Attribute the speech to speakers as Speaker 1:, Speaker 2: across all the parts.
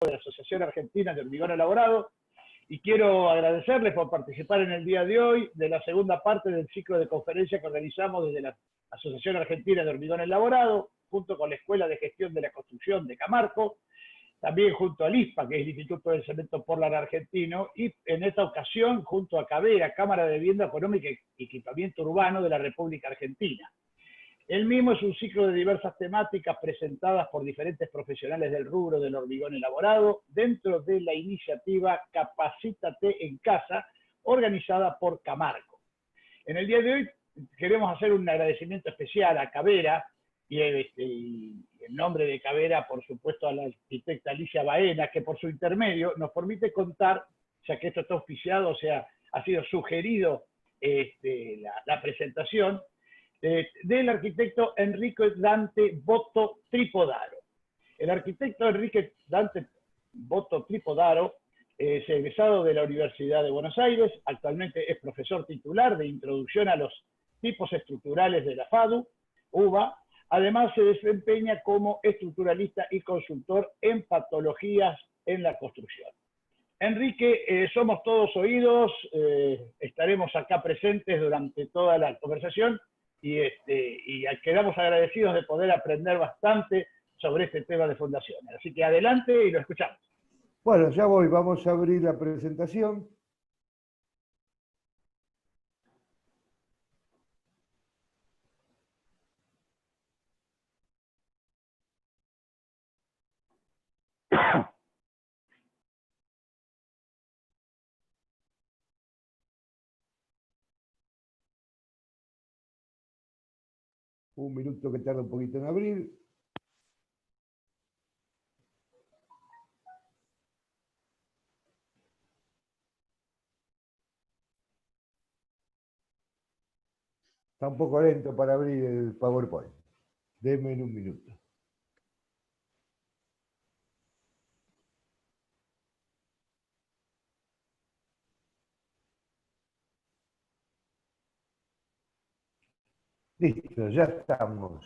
Speaker 1: de la Asociación Argentina de Hormigón Elaborado, y quiero agradecerles por participar en el día de hoy de la segunda parte del ciclo de conferencias que organizamos desde la Asociación Argentina de Hormigón Elaborado, junto con la Escuela de Gestión de la Construcción de Camarco, también junto al ISPA, que es el Instituto del Cemento Portland Argentino, y en esta ocasión junto a Cavera, Cámara de Vivienda Económica y Equipamiento Urbano de la República Argentina. El mismo es un ciclo de diversas temáticas presentadas por diferentes profesionales del rubro del hormigón elaborado dentro de la iniciativa Capacítate en Casa, organizada por Camarco. En el día de hoy queremos hacer un agradecimiento especial a Cavera, y en nombre de Cavera, por supuesto, a la arquitecta Alicia Baena, que por su intermedio nos permite contar, ya que esto está auspiciado, o sea, ha sido sugerido la presentación, del arquitecto Enrique Dante Botto Tripodaro. El arquitecto Enrique Dante Botto Tripodaro es egresado de la Universidad de Buenos Aires, actualmente es profesor titular de Introducción a los Tipos Estructurales de la FADU, UBA. Además se desempeña como estructuralista y consultor en patologías en la construcción. Enrique, somos todos oídos, estaremos acá presentes durante toda la conversación y quedamos agradecidos de poder aprender bastante sobre este tema de fundaciones. Así que adelante y lo escuchamos.
Speaker 2: Bueno, ya voy, vamos a abrir la presentación. Un minuto que tarda un poquito en abrir. Está un poco lento para abrir el PowerPoint. Denme un minuto. Listo, ya estamos.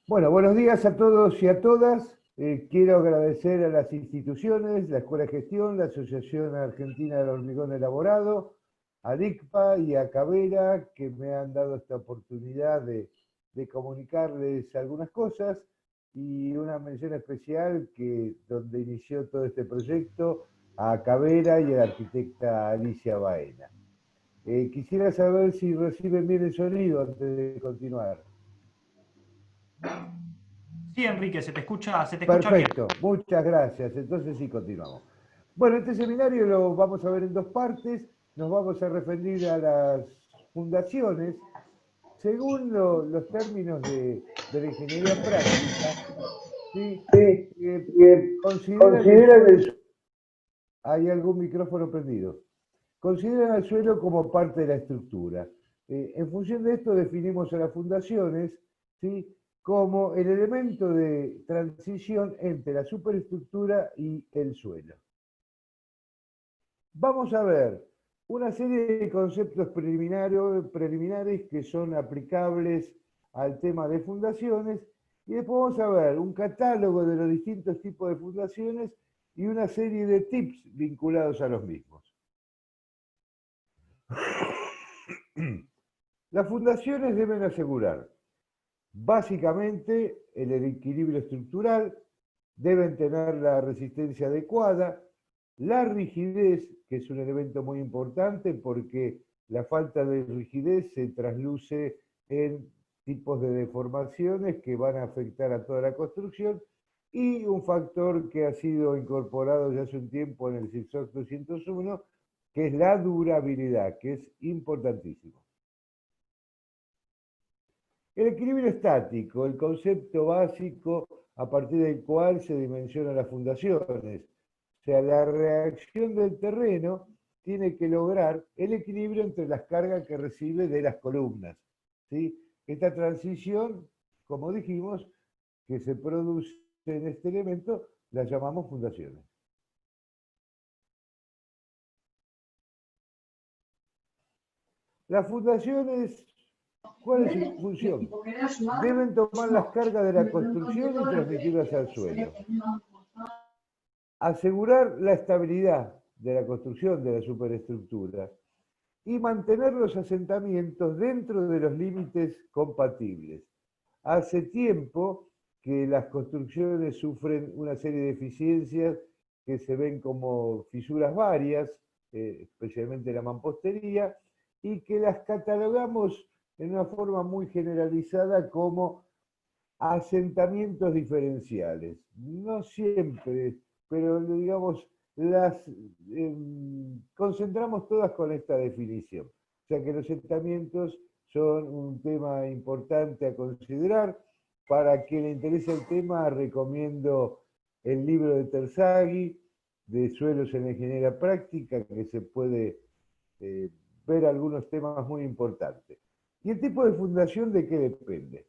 Speaker 2: Bueno, buenos días a todos y a todas. Quiero agradecer a las instituciones, la Escuela de Gestión, la Asociación Argentina del Hormigón Elaborado, a DICPA y a Cavera, que me han dado esta oportunidad de comunicarles algunas cosas, y una mención especial donde inició todo este proyecto, a Cavera y a la arquitecta Alicia Baena. Quisiera saber si reciben bien el sonido antes de continuar.
Speaker 3: Sí, Enrique, se te escucha bien.
Speaker 2: Perfecto, muchas gracias. Entonces sí, continuamos. Bueno, este seminario lo vamos a ver en dos partes. Nos vamos a referir a las fundaciones según los términos de la ingeniería práctica. ¿Sí? Consideran ¿Hay algún micrófono prendido? Consideran al suelo como parte de la estructura. En función de esto definimos a las fundaciones, ¿sí?, como el elemento de transición entre la superestructura y el suelo. Vamos a ver una serie de conceptos preliminares que son aplicables al tema de fundaciones, y después vamos a ver un catálogo de los distintos tipos de fundaciones y una serie de tips vinculados a los mismos. Las fundaciones deben asegurar básicamente el equilibrio estructural, deben tener la resistencia adecuada, la rigidez, que es un elemento muy importante porque la falta de rigidez se trasluce en tipos de deformaciones que van a afectar a toda la construcción, y un factor que ha sido incorporado ya hace un tiempo en el CIRSOC 201, que es la durabilidad, que es importantísimo. El equilibrio estático, el concepto básico a partir del cual se dimensionan las fundaciones. O sea, la reacción del terreno tiene que lograr el equilibrio entre las cargas que recibe de las columnas, ¿sí? Esta transición, como dijimos, que se produce en este elemento, la llamamos fundaciones. Las fundaciones ¿Cuál es su función? Deben tomar las cargas de la construcción y transmitirlas al suelo. Asegurar la estabilidad de la construcción de la superestructura y mantener los asentamientos dentro de los límites compatibles. Hace tiempo que las construcciones sufren una serie de deficiencias que se ven como fisuras varias, especialmente la mampostería, y que las catalogamos en una forma muy generalizada como asentamientos diferenciales. No siempre, pero digamos, las concentramos todas con esta definición. O sea que los asentamientos son un tema importante a considerar. Para quien le interese el tema, recomiendo el libro de Terzaghi, de Suelos en la Ingeniería Práctica, que se puede ver algunos temas muy importantes. ¿Y el tipo de fundación de qué depende?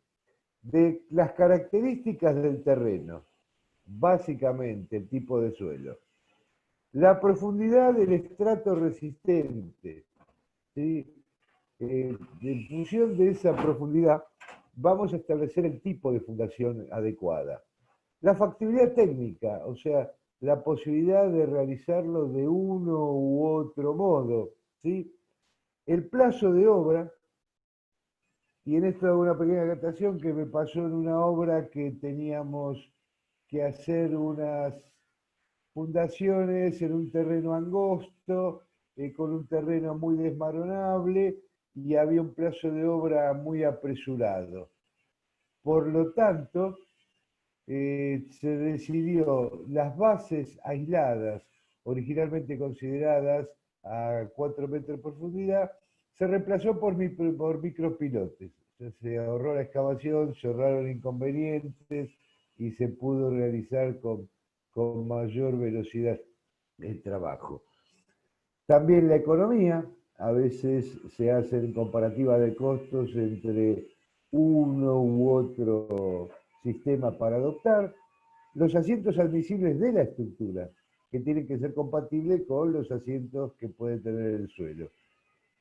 Speaker 2: De las características del terreno, básicamente el tipo de suelo, la profundidad del estrato resistente, ¿sí? En función de esa profundidad vamos a establecer el tipo de fundación adecuada. La factibilidad técnica, o sea, la posibilidad de realizarlo de uno u otro modo, ¿sí? El plazo de obra, y en esto hago una pequeña aclaración que me pasó en una obra que teníamos que hacer unas fundaciones en un terreno angosto, con un terreno muy desmaronable y había un plazo de obra muy apresurado. Por lo tanto, se decidió las bases aisladas, originalmente consideradas a 4 metros de profundidad, se reemplazó por micropilotes. Se ahorró la excavación, se ahorraron inconvenientes y se pudo realizar con mayor velocidad el trabajo. También la economía, a veces se hacen comparativas de costos entre uno u otro sistema para adoptar, los asientos admisibles de la estructura, que tienen que ser compatibles con los asientos que puede tener el suelo,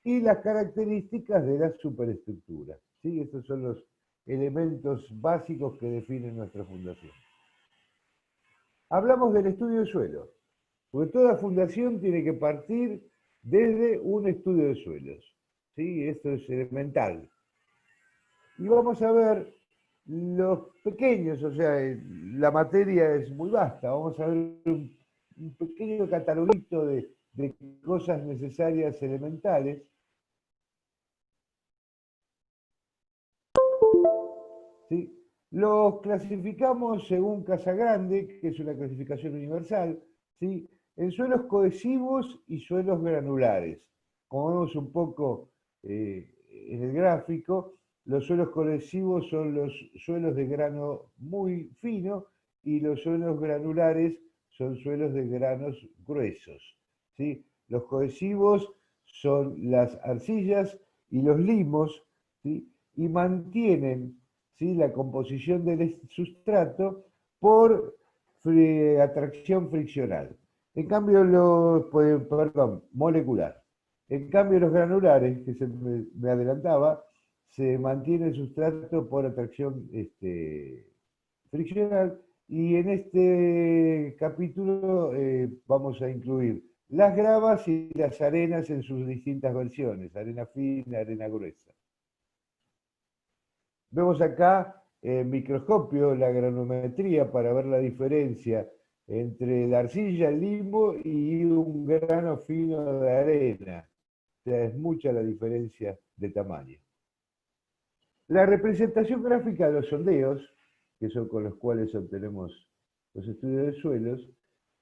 Speaker 2: y las características de la superestructura. ¿Sí? Estos son los elementos básicos que definen nuestra fundación. Hablamos del estudio de suelo, porque toda fundación tiene que partir desde un estudio de suelos. ¿Sí? Esto es elemental. Y vamos a ver los pequeños, o sea, la materia es muy vasta. Vamos a ver un pequeño cataloguito de cosas necesarias elementales. ¿Sí? Los clasificamos según Casagrande, que es una clasificación universal, ¿sí? En suelos cohesivos y suelos granulares. Como vemos un poco en el gráfico, los suelos cohesivos son los suelos de grano muy fino y los suelos granulares son suelos de granos gruesos. ¿Sí? Los cohesivos son las arcillas y los limos, ¿sí? Y mantienen, ¿sí?, la composición del sustrato por atracción friccional. En cambio, molecular. En cambio, los granulares, que me adelantaba, se mantiene el sustrato por atracción friccional. Y en este capítulo vamos a incluir las gravas y las arenas en sus distintas versiones, arena fina, arena gruesa. Vemos acá en microscopio la granometría para ver la diferencia entre la arcilla, el limbo y un grano fino de arena. O sea, es mucha la diferencia de tamaño. La representación gráfica de los sondeos, que son con los cuales obtenemos los estudios de suelos,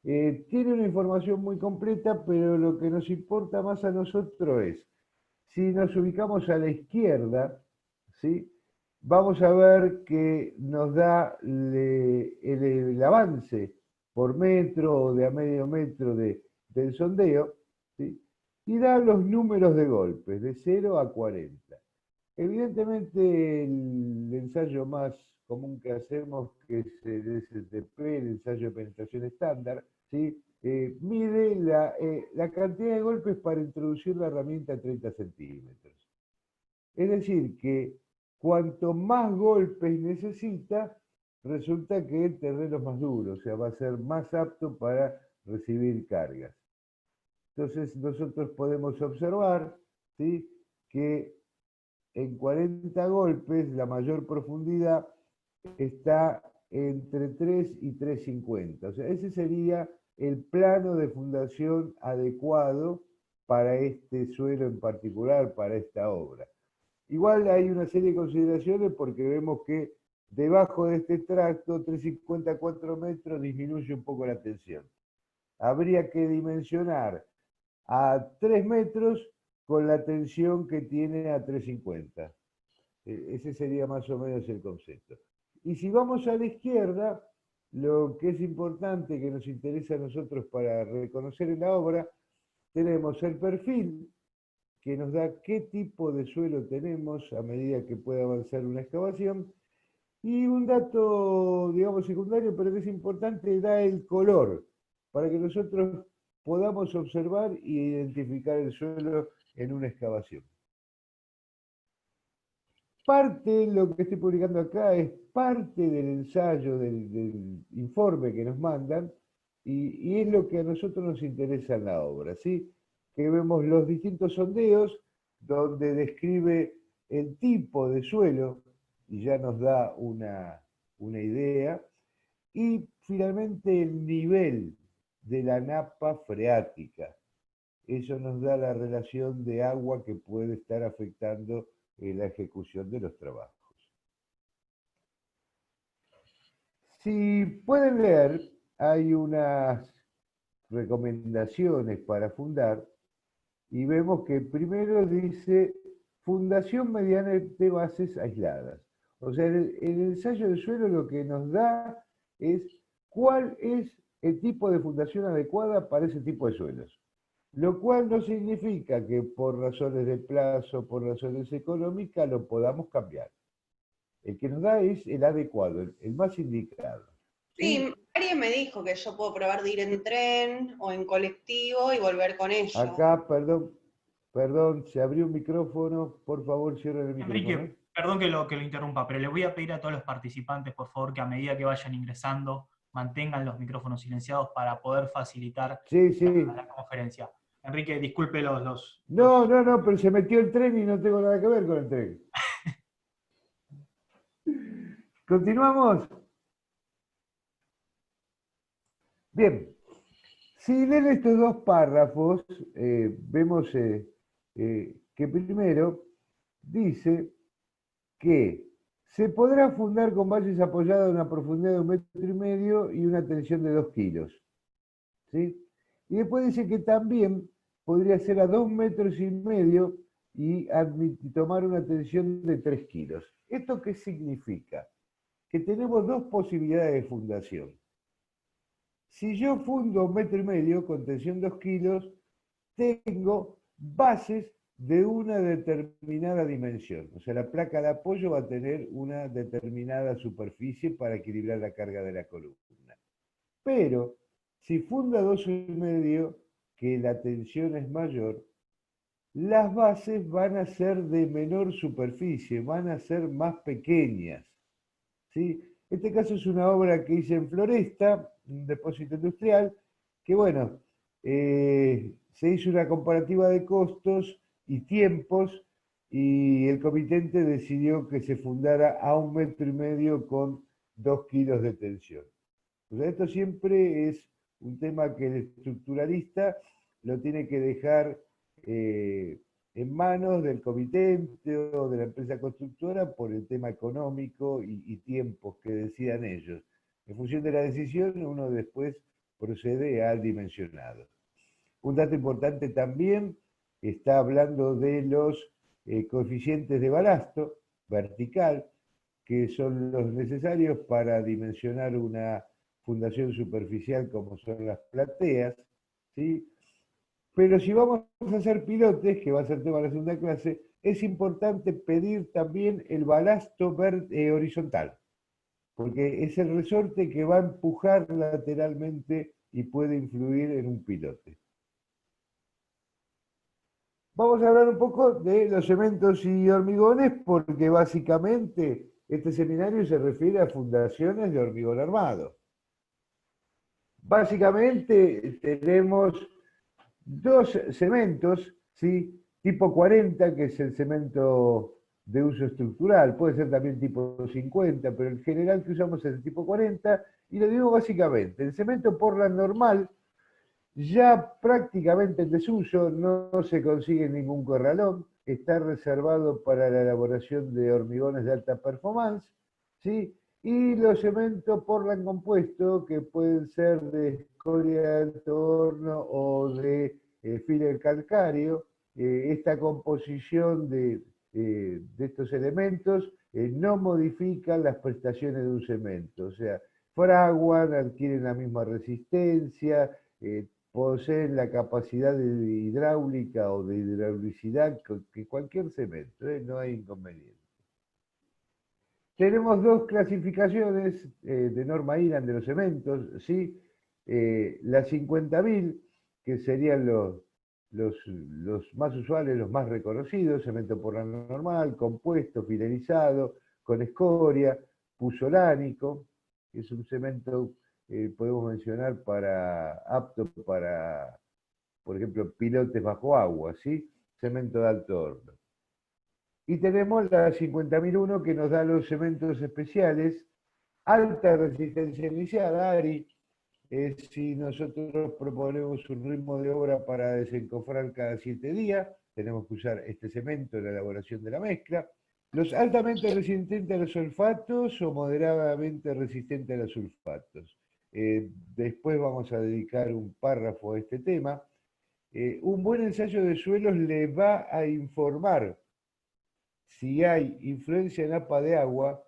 Speaker 2: tiene una información muy completa, pero lo que nos importa más a nosotros es, si nos ubicamos a la izquierda, ¿sí?, vamos a ver que nos da el avance por metro o de a medio metro del sondeo, ¿sí?, y da los números de golpes, de 0 a 40. Evidentemente, el ensayo más común que hacemos, que es el STP, el ensayo de penetración estándar, ¿sí?, mide la cantidad de golpes para introducir la herramienta a 30 centímetros. Es decir, que cuanto más golpes necesita, resulta que el terreno es más duro, o sea, va a ser más apto para recibir cargas. Entonces nosotros podemos observar, ¿sí?, que en 40 golpes la mayor profundidad está entre 3 y 3,50. O sea, ese sería el plano de fundación adecuado para este suelo en particular, para esta obra. Igual hay una serie de consideraciones porque vemos que debajo de este tracto, 3,50 4 metros, disminuye un poco la tensión. Habría que dimensionar a 3 metros con la tensión que tiene a 3,50. Ese sería más o menos el concepto. Y si vamos a la izquierda, lo que es importante, que nos interesa a nosotros para reconocer en la obra, tenemos el perfil, que nos da qué tipo de suelo tenemos a medida que puede avanzar una excavación, y un dato, digamos, secundario, pero que es importante, da el color, para que nosotros podamos observar e identificar el suelo en una excavación. Parte, lo que estoy publicando acá, es parte del ensayo, del informe que nos mandan, y es lo que a nosotros nos interesa en la obra, ¿sí? Que vemos los distintos sondeos, donde describe el tipo de suelo, y ya nos da una idea, y finalmente el nivel de la napa freática. Eso nos da la relación de agua que puede estar afectando la ejecución de los trabajos. Si pueden leer, hay unas recomendaciones para fundar y vemos que primero dice fundación mediante bases aisladas. O sea, el ensayo del suelo lo que nos da es cuál es el tipo de fundación adecuada para ese tipo de suelos. Lo cual no significa que por razones de plazo, por razones económicas, lo podamos cambiar. El que nos da es el adecuado, el más indicado.
Speaker 4: Sí, alguien me dijo que yo puedo probar de ir en tren o en colectivo y volver con ellos.
Speaker 2: Acá, perdón, se abrió un micrófono, por favor cierren el micrófono.
Speaker 3: Enrique, perdón que lo interrumpa, pero le voy a pedir a todos los participantes, por favor, que a medida que vayan ingresando, mantengan los micrófonos silenciados para poder facilitar
Speaker 2: Sí.
Speaker 3: la conferencia. Enrique, disculpe los...
Speaker 2: No, pero se metió el tren y no tengo nada que ver con el tren. ¿Continuamos? Bien. Si leen estos dos párrafos, vemos que primero dice que se podrá fundar con valles apoyados a una profundidad de 1,5 metros y una tensión de 2 kilos. ¿Sí? Y después dice que también podría ser a 2,5 metros y tomar una tensión de 3 kilos. ¿Esto qué significa? Que tenemos dos posibilidades de fundación. Si yo fundo 1,5 metros con tensión 2 kilos, tengo bases de una determinada dimensión. O sea, la placa de apoyo va a tener una determinada superficie para equilibrar la carga de la columna. Pero si funda 2,5 metros, que la tensión es mayor, las bases van a ser de menor superficie, van a ser más pequeñas. ¿Sí? Este caso es una obra que hice en Floresta, un depósito industrial, que bueno, se hizo una comparativa de costos y tiempos y el comitente decidió que se fundara a 1,5 metros con 2 kilos de tensión. O sea, esto siempre es un tema que el estructuralista lo tiene que dejar en manos del comitente o de la empresa constructora por el tema económico y tiempos que decidan ellos. En función de la decisión, uno después procede al dimensionado. Un dato importante también, está hablando de los coeficientes de balasto vertical, que son los necesarios para dimensionar una fundación superficial como son las plateas, ¿sí? Pero si vamos a hacer pilotes, que va a ser tema de la segunda clase, es importante pedir también el balasto horizontal, porque es el resorte que va a empujar lateralmente y puede influir en un pilote. Vamos a hablar un poco de los cementos y hormigones, porque básicamente este seminario se refiere a fundaciones de hormigón armado. Básicamente tenemos dos cementos, ¿sí? Tipo 40, que es el cemento de uso estructural, puede ser también tipo 50, pero el general que usamos es el tipo 40, y lo digo básicamente, el cemento Portland normal, ya prácticamente en desuso, no se consigue en ningún corralón, está reservado para la elaboración de hormigones de alta performance, ¿sí? Y los cementos Portland compuesto, que pueden ser de escoria de alto horno o de filler calcáreo, esta composición de estos elementos no modifican las prestaciones de un cemento, o sea, fraguan, adquieren la misma resistencia, poseen la capacidad de hidráulica o de hidraulicidad que cualquier cemento, no hay inconveniente. Tenemos dos clasificaciones de norma IRAN de los cementos, ¿sí? La 50.000, que serían los más usuales, los más reconocidos, cemento Portland normal, compuesto, fidelizado, con escoria, pusolánico, que es un cemento, podemos mencionar, apto para, por ejemplo, pilotes bajo agua, ¿sí? Cemento de alto horno. Y tenemos la 50.001 que nos da los cementos especiales, alta resistencia inicial, ARI. Si nosotros proponemos un ritmo de obra para desencofrar cada 7 días, tenemos que usar este cemento en la elaboración de la mezcla. Los altamente resistentes a los sulfatos o moderadamente resistentes a los sulfatos. Después vamos a dedicar un párrafo a este tema. Un buen ensayo de suelos le va a informar si hay influencia en APA de agua,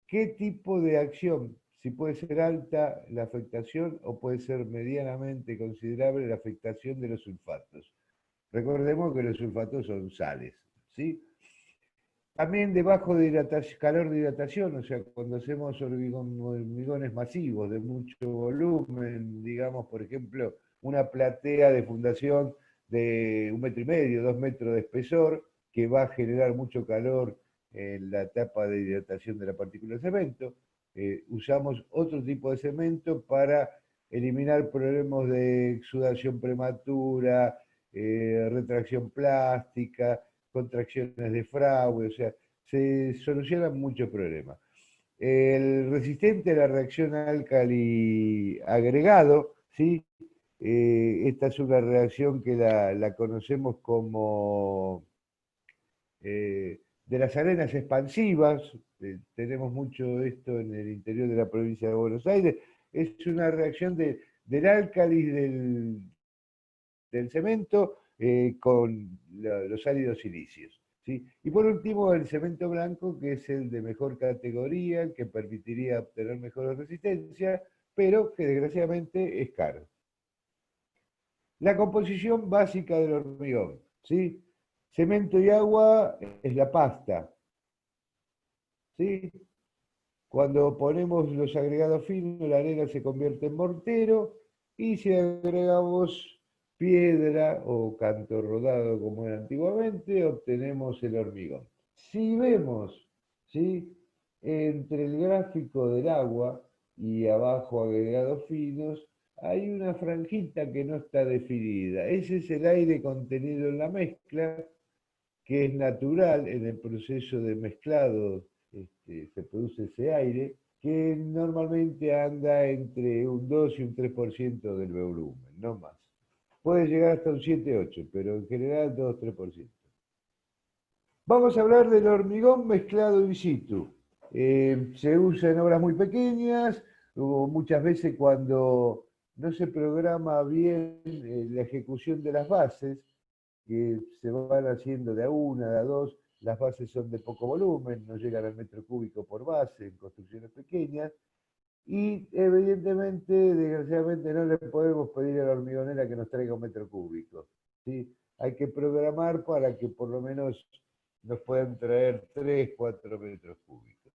Speaker 2: qué tipo de acción, si puede ser alta la afectación o puede ser medianamente considerable la afectación de los sulfatos. Recordemos que los sulfatos son sales, ¿sí? También debajo de calor de hidratación, o sea, cuando hacemos hormigones masivos de mucho volumen, digamos, por ejemplo, una platea de fundación de 1,5 metros, 2 metros de espesor, que va a generar mucho calor en la etapa de hidratación de la partícula de cemento. Usamos otro tipo de cemento para eliminar problemas de exudación prematura, retracción plástica, contracciones de fraude, o sea, se solucionan muchos problemas. El resistente a la reacción álcali agregado, ¿sí? Esta es una reacción que la conocemos como de las arenas expansivas, tenemos mucho de esto en el interior de la provincia de Buenos Aires, es una reacción del álcali del cemento con los ácidos silicios, ¿sí? Y por último, el cemento blanco, que es el de mejor categoría, el que permitiría obtener mejor resistencia, pero que desgraciadamente es caro. La composición básica del hormigón, ¿sí? Cemento y agua es la pasta, ¿sí? Cuando ponemos los agregados finos, la arena se convierte en mortero, y si agregamos piedra o canto rodado como era antiguamente, obtenemos el hormigón. Si vemos, ¿sí?, entre el gráfico del agua y abajo agregados finos, hay una franjita que no está definida. Ese es el aire contenido en la mezcla, que es natural en el proceso de mezclado, se produce ese aire, que normalmente anda entre un 2 y un 3% del volumen, no más. Puede llegar hasta un 7-8, pero en general 2-3%. Vamos a hablar del hormigón mezclado in situ. Se usa en obras muy pequeñas, o muchas veces cuando no se programa bien la ejecución de las bases, que se van haciendo de a una, de a dos, las bases son de poco volumen, no llegan al metro cúbico por base en construcciones pequeñas, y evidentemente, desgraciadamente, no le podemos pedir a la hormigonera que nos traiga un metro cúbico, ¿sí? Hay que programar para que por lo menos nos puedan traer 3, 4 metros cúbicos.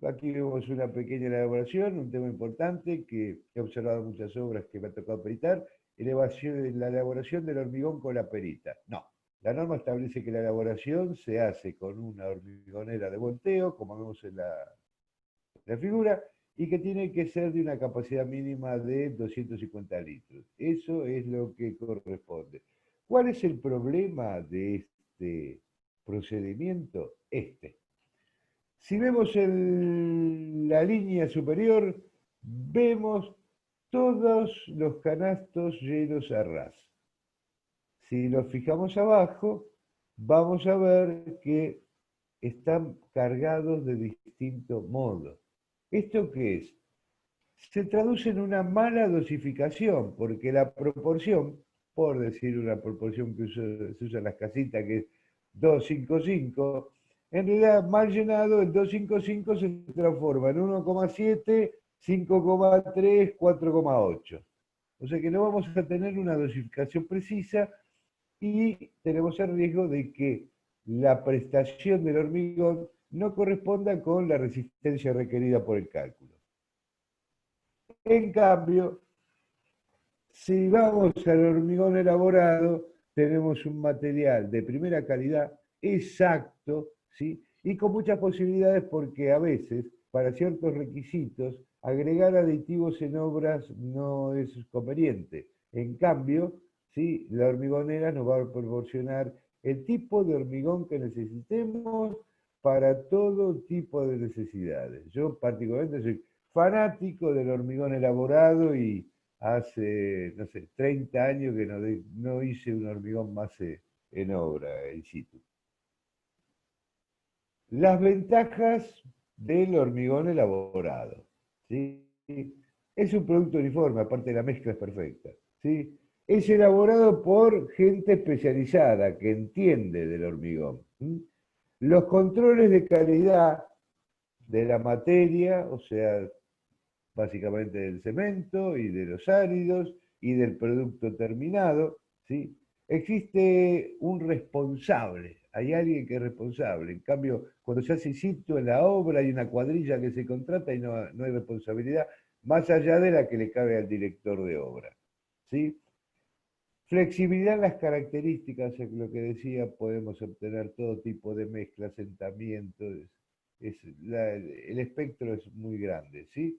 Speaker 2: Aquí vemos una pequeña elaboración, un tema importante que he observado en muchas obras que me ha tocado peritar, la elaboración del hormigón con la perita. No, la norma establece que la elaboración se hace con una hormigonera de volteo, como vemos en la figura, y que tiene que ser de una capacidad mínima de 250 litros. Eso es lo que corresponde. ¿Cuál es el problema de este procedimiento? Si vemos la línea superior, vemos todos los canastos llenos a ras. Si nos fijamos abajo, vamos a ver que están cargados de distinto modo. ¿Esto qué es? Se traduce en una mala dosificación, porque la proporción, por decir una proporción que se usa en las casitas, que es 2,55, en realidad mal llenado el 2,55 se transforma en 1,7, 5,3, 4,8. O sea que no vamos a tener una dosificación precisa y tenemos el riesgo de que la prestación del hormigón no corresponda con la resistencia requerida por el cálculo. En cambio, si vamos al hormigón elaborado, tenemos un material de primera calidad, exacto, ¿sí? Y con muchas posibilidades porque a veces, para ciertos requisitos, agregar aditivos en obras no es conveniente. En cambio, ¿sí? La hormigonera nos va a proporcionar el tipo de hormigón que necesitemos para todo tipo de necesidades. Yo particularmente soy fanático del hormigón elaborado y hace, no sé, 30 años que no hice un hormigón más en obra, in situ. Las ventajas del hormigón elaborado, ¿sí? Es un producto uniforme, aparte la mezcla es perfecta, ¿sí? Es elaborado por gente especializada que entiende del hormigón. ¿Sí? Los controles de calidad de la materia, o sea, básicamente del cemento y de los áridos y del producto terminado, ¿sí? Existe un responsable, hay alguien que es responsable. En cambio, cuando se hace in situ en la obra hay una cuadrilla que se contrata y no hay responsabilidad más allá de la que le cabe al director de obra, ¿sí? Flexibilidad en las características, es lo que decía, podemos obtener todo tipo de mezclas, asentamientos, el espectro es muy grande, ¿sí?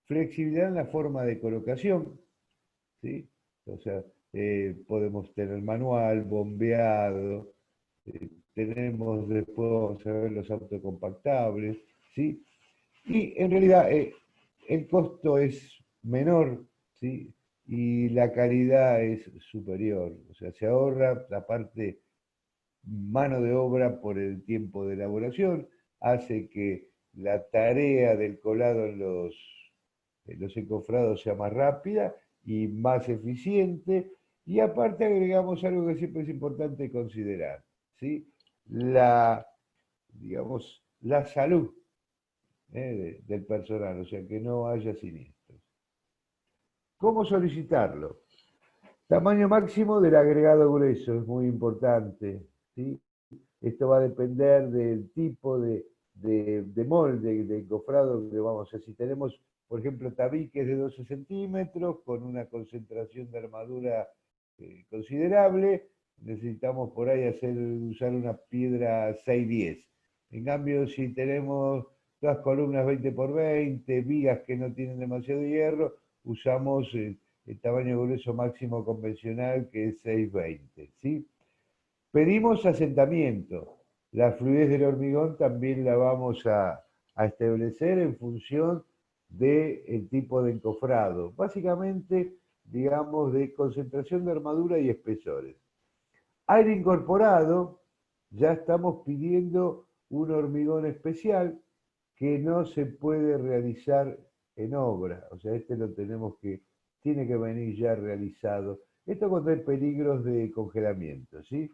Speaker 2: Flexibilidad en la forma de colocación, ¿sí? O sea, podemos tener manual, bombeado, tenemos después, vamos a ver, los autocompactables, ¿sí? Y en realidad el costo es menor, ¿sí? Y la calidad es superior, o sea, se ahorra la parte mano de obra por el tiempo de elaboración, hace que la tarea del colado en los encofrados sea más rápida y más eficiente, y aparte agregamos algo que siempre es importante considerar, ¿sí? Digamos, la salud del personal, o sea, que no haya siniestros. ¿Cómo solicitarlo? Tamaño máximo del agregado grueso, es muy importante, ¿sí? Esto va a depender del tipo de molde, de encofrado que vamos a hacer. Si tenemos, por ejemplo, tabiques de 12 centímetros con una concentración de armadura considerable, necesitamos por ahí usar una piedra 610. En cambio, si tenemos todas columnas 20 por 20, vigas que no tienen demasiado hierro, usamos el tamaño grueso máximo convencional que es 620, ¿sí? Pedimos asentamiento. La fluidez del hormigón también la vamos a establecer en función del tipo de encofrado. Básicamente, digamos, de concentración de armadura y espesores. Aire incorporado, ya estamos pidiendo un hormigón especial que no se puede realizar en obra. O sea, tiene que venir ya realizado. Esto cuando hay peligros de congelamiento, ¿sí?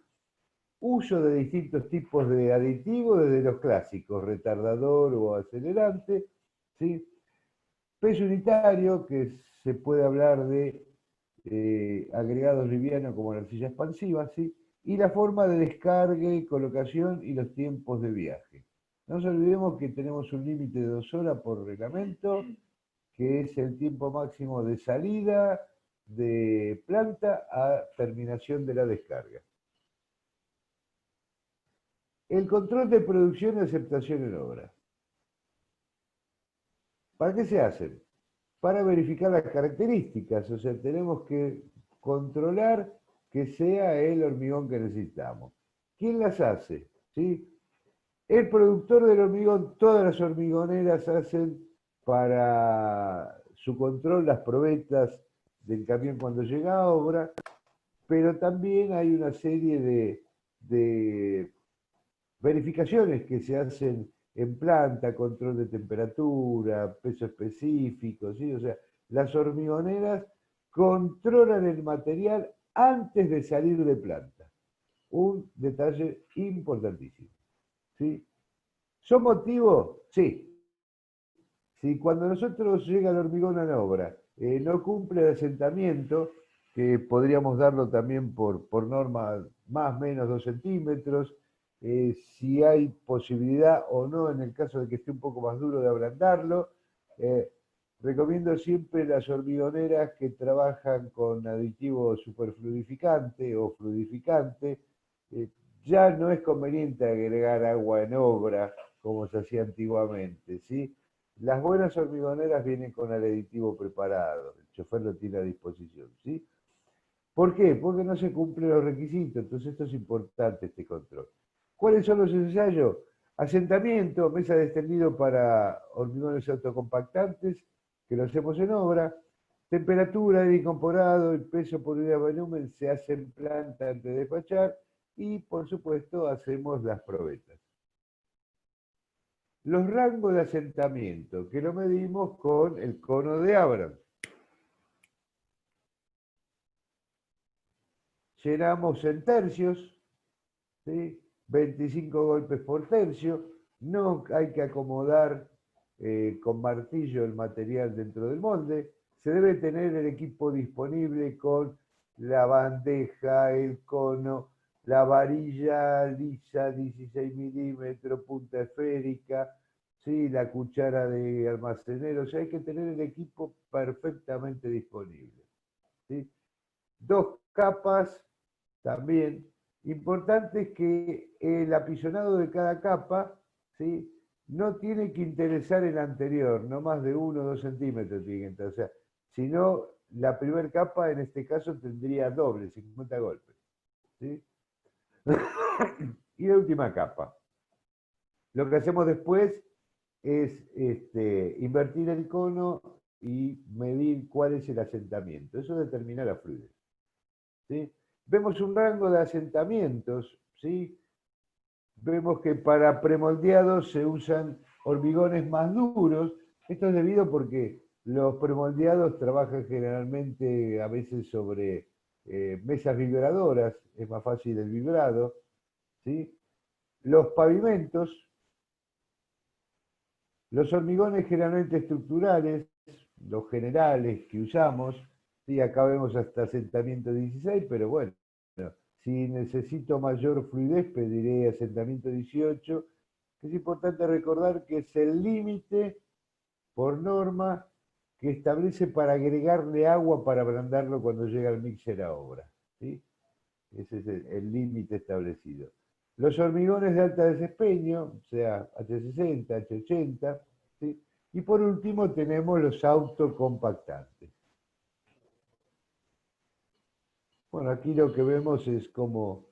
Speaker 2: Uso de distintos tipos de aditivos, desde los clásicos, retardador o acelerante, ¿sí? Peso unitario, que se puede hablar de agregados livianos como la arcilla expansiva, ¿sí? Y la forma de descargue, colocación y los tiempos de viaje. No nos olvidemos que tenemos un límite de 2 horas por reglamento, que es el tiempo máximo de salida de planta a terminación de la descarga. El control de producción y aceptación en obra. ¿Para qué se hacen? Para verificar las características, o sea, tenemos que controlar que sea el hormigón que necesitamos. ¿Quién las hace? ¿Sí? El productor del hormigón, todas las hormigoneras hacen para su control las probetas del camión cuando llega a obra, pero también hay una serie de verificaciones que se hacen en planta, control de temperatura, peso específico, ¿sí? O sea, las hormigoneras controlan el material antes de salir de planta. Un detalle importantísimo, ¿sí? ¿Son motivos? Sí. Si cuando nosotros llega el hormigón a la obra, no cumple el asentamiento, que podríamos darlo también por norma más o menos 2 centímetros, si hay posibilidad o no, en el caso de que esté un poco más duro, de ablandarlo. Recomiendo siempre las hormigoneras que trabajan con aditivo superfluidificante o fluidificante. Ya no es conveniente agregar agua en obra como se hacía antiguamente, ¿sí? Las buenas hormigoneras vienen con el aditivo preparado, el chofer lo tiene a disposición, ¿sí? ¿Por qué? Porque no se cumplen los requisitos, entonces esto es importante, este control. ¿Cuáles son los ensayos? Asentamiento, mesa de extendido para hormigones autocompactantes, que lo hacemos en obra. Temperatura de incorporado, el peso por unidad de volumen se hace en planta antes de despachar y, por supuesto, hacemos las probetas. Los rangos de asentamiento, que lo medimos con el cono de Abrams. Llenamos en tercios, ¿sí? 25 golpes por tercio. No hay que acomodar con martillo el material dentro del molde. Se debe tener el equipo disponible con la bandeja, el cono, la varilla lisa 16 milímetros, punta esférica, ¿sí? La cuchara de almacenero. O sea, hay que tener el equipo perfectamente disponible, ¿sí? 2 capas también. Importante es que el apisonado de cada capa, ¿sí? No tiene que interesar el anterior, no más de 1 o 2 centímetros tiene que entrar. O sea, si no, la primera capa en este caso tendría doble, 50 golpes, ¿sí? Y la última capa. Lo que hacemos después es invertir el cono y medir cuál es el asentamiento. Eso determina la fluidez, ¿sí? Vemos un rango de asentamientos, ¿sí? Vemos que para premoldeados se usan hormigones más duros. Esto es debido porque los premoldeados trabajan generalmente a veces sobre mesas vibradoras, es más fácil el vibrado, ¿sí? Los pavimentos, los hormigones generalmente estructurales, los generales que usamos, ¿sí? Acá vemos hasta asentamiento 16, pero bueno, si necesito mayor fluidez pediré asentamiento 18. Es importante recordar que es el límite por norma que establece para agregarle agua para ablandarlo cuando llega el mixer a obra, ¿sí? Ese es el límite establecido. Los hormigones de alta desempeño, o sea, H60, H80, ¿sí? Y por último tenemos los autocompactantes. Bueno, aquí lo que vemos es cómo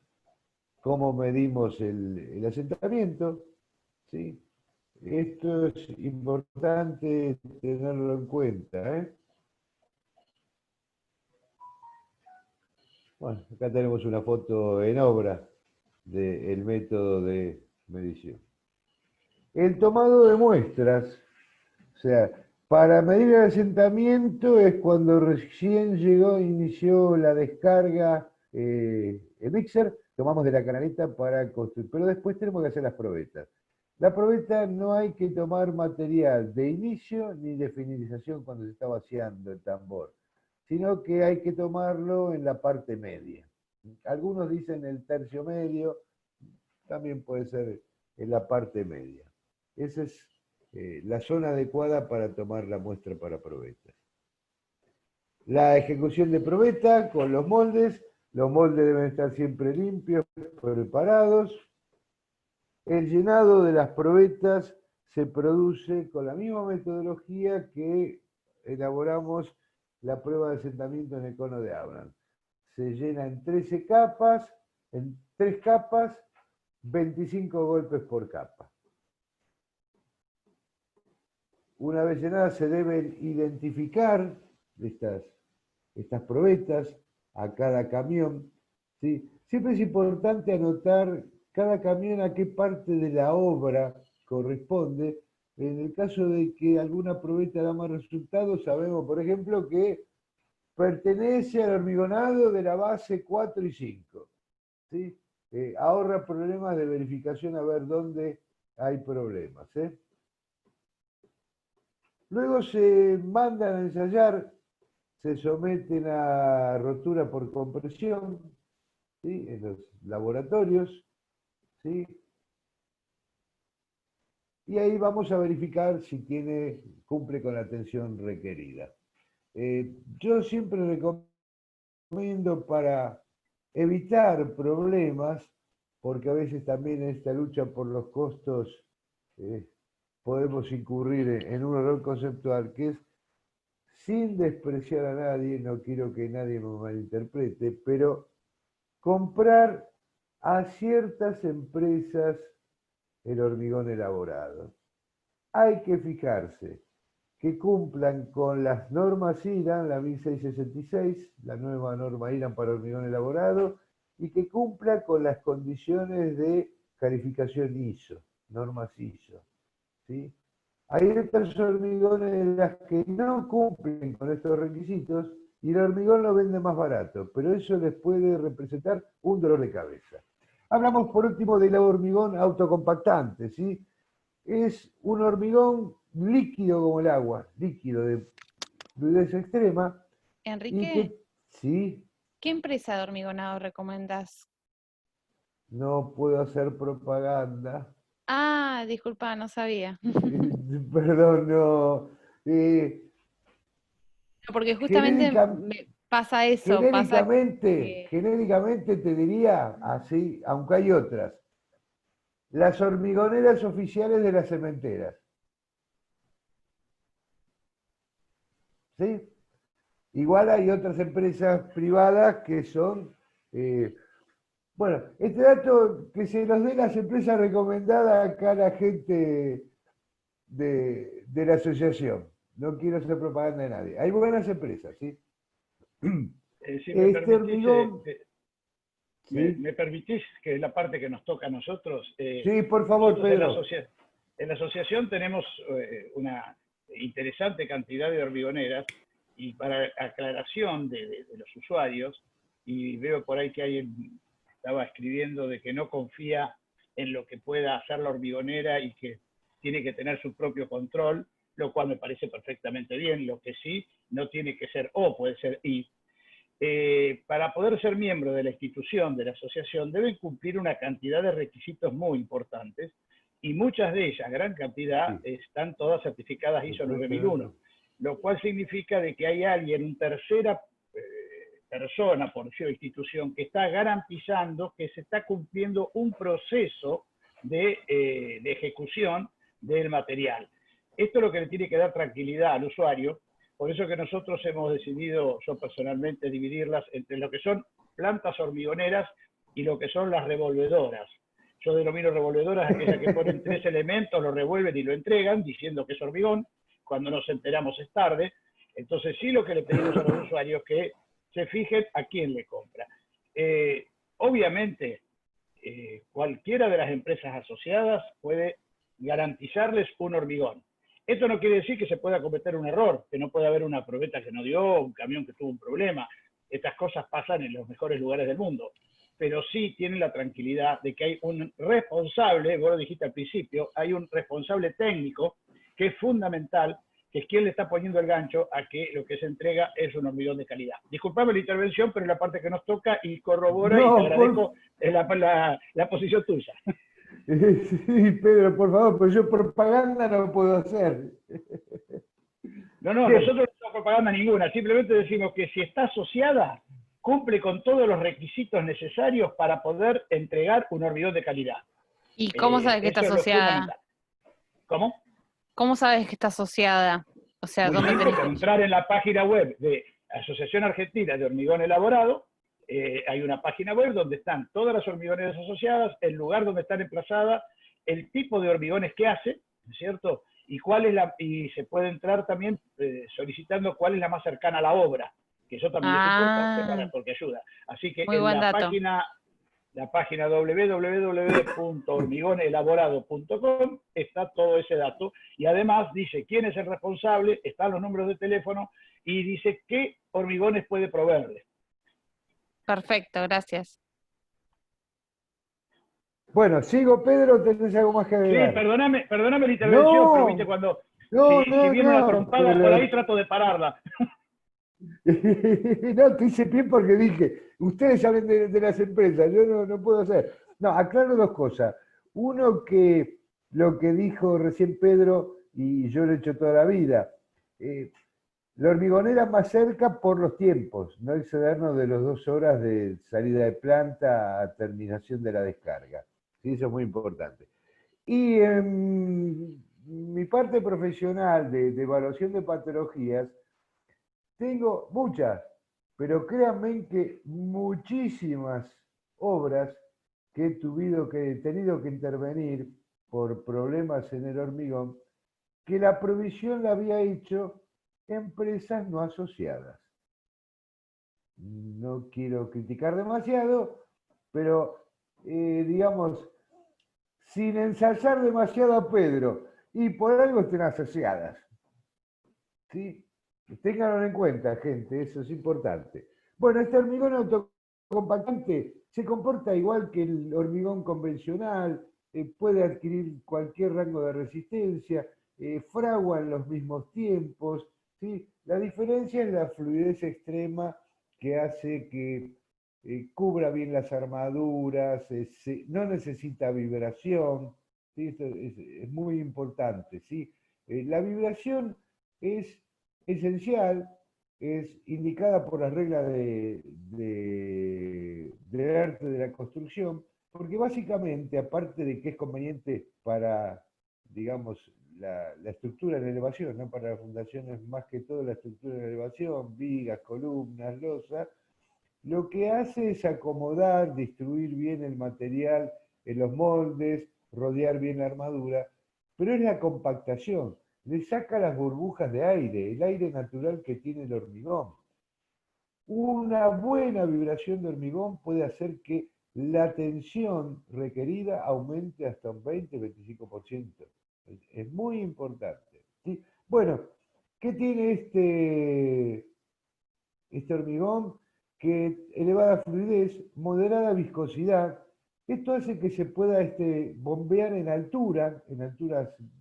Speaker 2: medimos el asentamiento, ¿sí? Esto es importante tenerlo en cuenta, ¿eh? Bueno, acá tenemos una foto en obra del método de medición. El tomado de muestras, o sea, para medir el asentamiento es cuando recién inició la descarga el mixer, tomamos de la canaleta para construir, pero después tenemos que hacer las probetas. La probeta no hay que tomar material de inicio ni de finalización cuando se está vaciando el tambor, sino que hay que tomarlo en la parte media. Algunos dicen el tercio medio, también puede ser en la parte media. Esa es la zona adecuada para tomar la muestra para probetas. La ejecución de probeta con los moldes deben estar siempre limpios, preparados. El llenado de las probetas se produce con la misma metodología que elaboramos la prueba de asentamiento en el cono de Abraham. Se llena en 13 capas, en 3 capas, 25 golpes por capa. Una vez llenadas se deben identificar estas probetas a cada camión, ¿sí? Siempre es importante anotar cada camión a qué parte de la obra corresponde. En el caso de que alguna probeta da más resultados, sabemos, por ejemplo, que pertenece al hormigonado de la base 4 y 5. ¿Sí? Ahorra problemas de verificación a ver dónde hay problemas. Luego se mandan a ensayar, se someten a rotura por compresión, ¿sí? En los laboratorios, ¿sí? Y ahí vamos a verificar si cumple con la tensión requerida. Yo siempre recomiendo, para evitar problemas, porque a veces también en esta lucha por los costos podemos incurrir en un error conceptual, que es, sin despreciar a nadie, no quiero que nadie me malinterprete, pero comprar a ciertas empresas el hormigón elaborado. Hay que fijarse que cumplan con las normas IRAN, la 1666, la nueva norma IRAN para hormigón elaborado, y que cumpla con las condiciones de calificación ISO, normas ISO. ¿Sí? Hay otros hormigones en las que no cumplen con estos requisitos y el hormigón lo vende más barato, pero eso les puede representar un dolor de cabeza. Hablamos por último del hormigón autocompactante, ¿sí? Es un hormigón líquido como el agua, líquido de fluidez extrema.
Speaker 5: Enrique,
Speaker 2: ¿sí?
Speaker 5: ¿qué empresa de hormigonado recomendás?
Speaker 2: No puedo hacer propaganda.
Speaker 5: Ah, disculpa, no sabía.
Speaker 2: Perdón, no.
Speaker 5: Porque justamente me pasa eso.
Speaker 2: Genéricamente te diría así, aunque hay otras. Las hormigoneras oficiales de las cementeras. ¿Sí? Igual hay otras empresas privadas que son... bueno, este dato que se nos dé las empresas recomendadas acá a la gente de la asociación. No quiero hacer propaganda de nadie. Hay buenas empresas, ¿sí?
Speaker 1: Si me permitís,
Speaker 2: hormigón...
Speaker 1: ¿Me permitís que es la parte que nos toca a nosotros?
Speaker 2: Sí, por favor, Pedro.
Speaker 1: En la asociación tenemos una interesante cantidad de hormigoneras, y para aclaración de los usuarios, y veo por ahí que alguien estaba escribiendo de que no confía en lo que pueda hacer la hormigonera y que tiene que tener su propio control, lo cual me parece perfectamente bien. Lo que sí, no tiene que ser O, puede ser I. Para poder ser miembro de la institución, de la asociación, deben cumplir una cantidad de requisitos muy importantes, y muchas de ellas, gran cantidad, están todas certificadas ISO 9001, lo cual significa de que hay alguien, una tercera persona, por decirlo, institución, que está garantizando que se está cumpliendo un proceso de ejecución del material. Esto es lo que le tiene que dar tranquilidad al usuario. Por eso que nosotros hemos decidido, yo personalmente, dividirlas entre lo que son plantas hormigoneras y lo que son las revolvedoras. Yo denomino revolvedoras aquellas que ponen 3 elementos, lo revuelven y lo entregan, diciendo que es hormigón. Cuando nos enteramos es tarde. Entonces sí, lo que le pedimos a los usuarios es que se fijen a quién le compra. Obviamente, cualquiera de las empresas asociadas puede garantizarles un hormigón. Esto no quiere decir que se pueda cometer un error, que no pueda haber una probeta que no dio, un camión que tuvo un problema. Estas cosas pasan en los mejores lugares del mundo. Pero sí tienen la tranquilidad de que hay un responsable, vos lo dijiste al principio, hay un responsable técnico que es fundamental, que es quien le está poniendo el gancho a que lo que se entrega es un hormigón de calidad. Disculpame la intervención, pero es la parte que nos toca y corrobora, y te agradezco la posición tuya.
Speaker 2: Sí, Pedro, por favor, pero yo propaganda no puedo hacer.
Speaker 1: No, nosotros propaganda ninguna, simplemente decimos que si está asociada, cumple con todos los requisitos necesarios para poder entregar un hormigón de calidad.
Speaker 5: ¿Y cómo sabes que está
Speaker 1: Eso es lo
Speaker 5: asociada?
Speaker 1: fundamental. ¿Cómo?
Speaker 5: ¿Cómo sabes que está asociada? O sea,
Speaker 1: Muy
Speaker 5: ¿dónde
Speaker 1: simple,
Speaker 5: tenés
Speaker 1: con
Speaker 5: que...?
Speaker 1: entrar en la página web de Asociación Argentina de Hormigón Elaborado, hay una página web donde están todas las hormigoneras asociadas, el lugar donde están emplazadas, el tipo de hormigones que hace, ¿no es cierto? Y y se puede entrar también solicitando cuál es la más cercana a la obra, que eso también es importante porque ayuda. Así que
Speaker 5: muy
Speaker 1: en
Speaker 5: buen
Speaker 1: la
Speaker 5: dato.
Speaker 1: página www.hormigonelaborado.com está todo ese dato y además dice quién es el responsable, están los números de teléfono y dice qué hormigones puede proveerle.
Speaker 5: Perfecto, gracias.
Speaker 2: Bueno, sigo, Pedro, ¿tenés algo más que
Speaker 1: Sí,
Speaker 2: agregar?
Speaker 1: perdóname la intervención, pero viste cuando si viene una trompada por ahí trato de pararla.
Speaker 2: No, te hice pie porque dije, ustedes saben de las empresas, yo no puedo hacer. No, aclaro dos cosas. Uno, que lo que dijo recién Pedro, y yo lo he hecho toda la vida, la hormigonera más cerca por los tiempos, no excedernos de las 2 horas de salida de planta a terminación de la descarga. ¿Sí? Eso es muy importante. Y en mi parte profesional de evaluación de patologías, tengo muchas, pero créanme que muchísimas obras que he tenido que intervenir por problemas en el hormigón, que la provisión la había hecho empresas no asociadas. No quiero criticar demasiado, pero digamos, sin ensalzar demasiado a Pedro, y por algo estén asociadas. ¿Sí? Ténganlo en cuenta, gente, eso es importante. Bueno, este hormigón autocompactante se comporta igual que el hormigón convencional, puede adquirir cualquier rango de resistencia, fragua en los mismos tiempos, ¿sí? La diferencia es la fluidez extrema que hace que cubra bien las armaduras, no necesita vibración, ¿sí? Esto es muy importante, ¿sí? La vibración es esencial, es indicada por las reglas del arte de la construcción, porque básicamente, aparte de que es conveniente para, digamos, la estructura de la elevación, ¿no? Para las fundaciones, más que todo la estructura de la elevación, vigas, columnas, losas, lo que hace es acomodar, distribuir bien el material en los moldes, rodear bien la armadura, pero es la compactación, le saca las burbujas de aire, el aire natural que tiene el hormigón. Una buena vibración de hormigón puede hacer que la tensión requerida aumente hasta un 20-25%. Es muy importante, ¿sí? Bueno, ¿qué tiene este hormigón? Que elevada fluidez, moderada viscosidad. Esto hace que se pueda bombear en alturas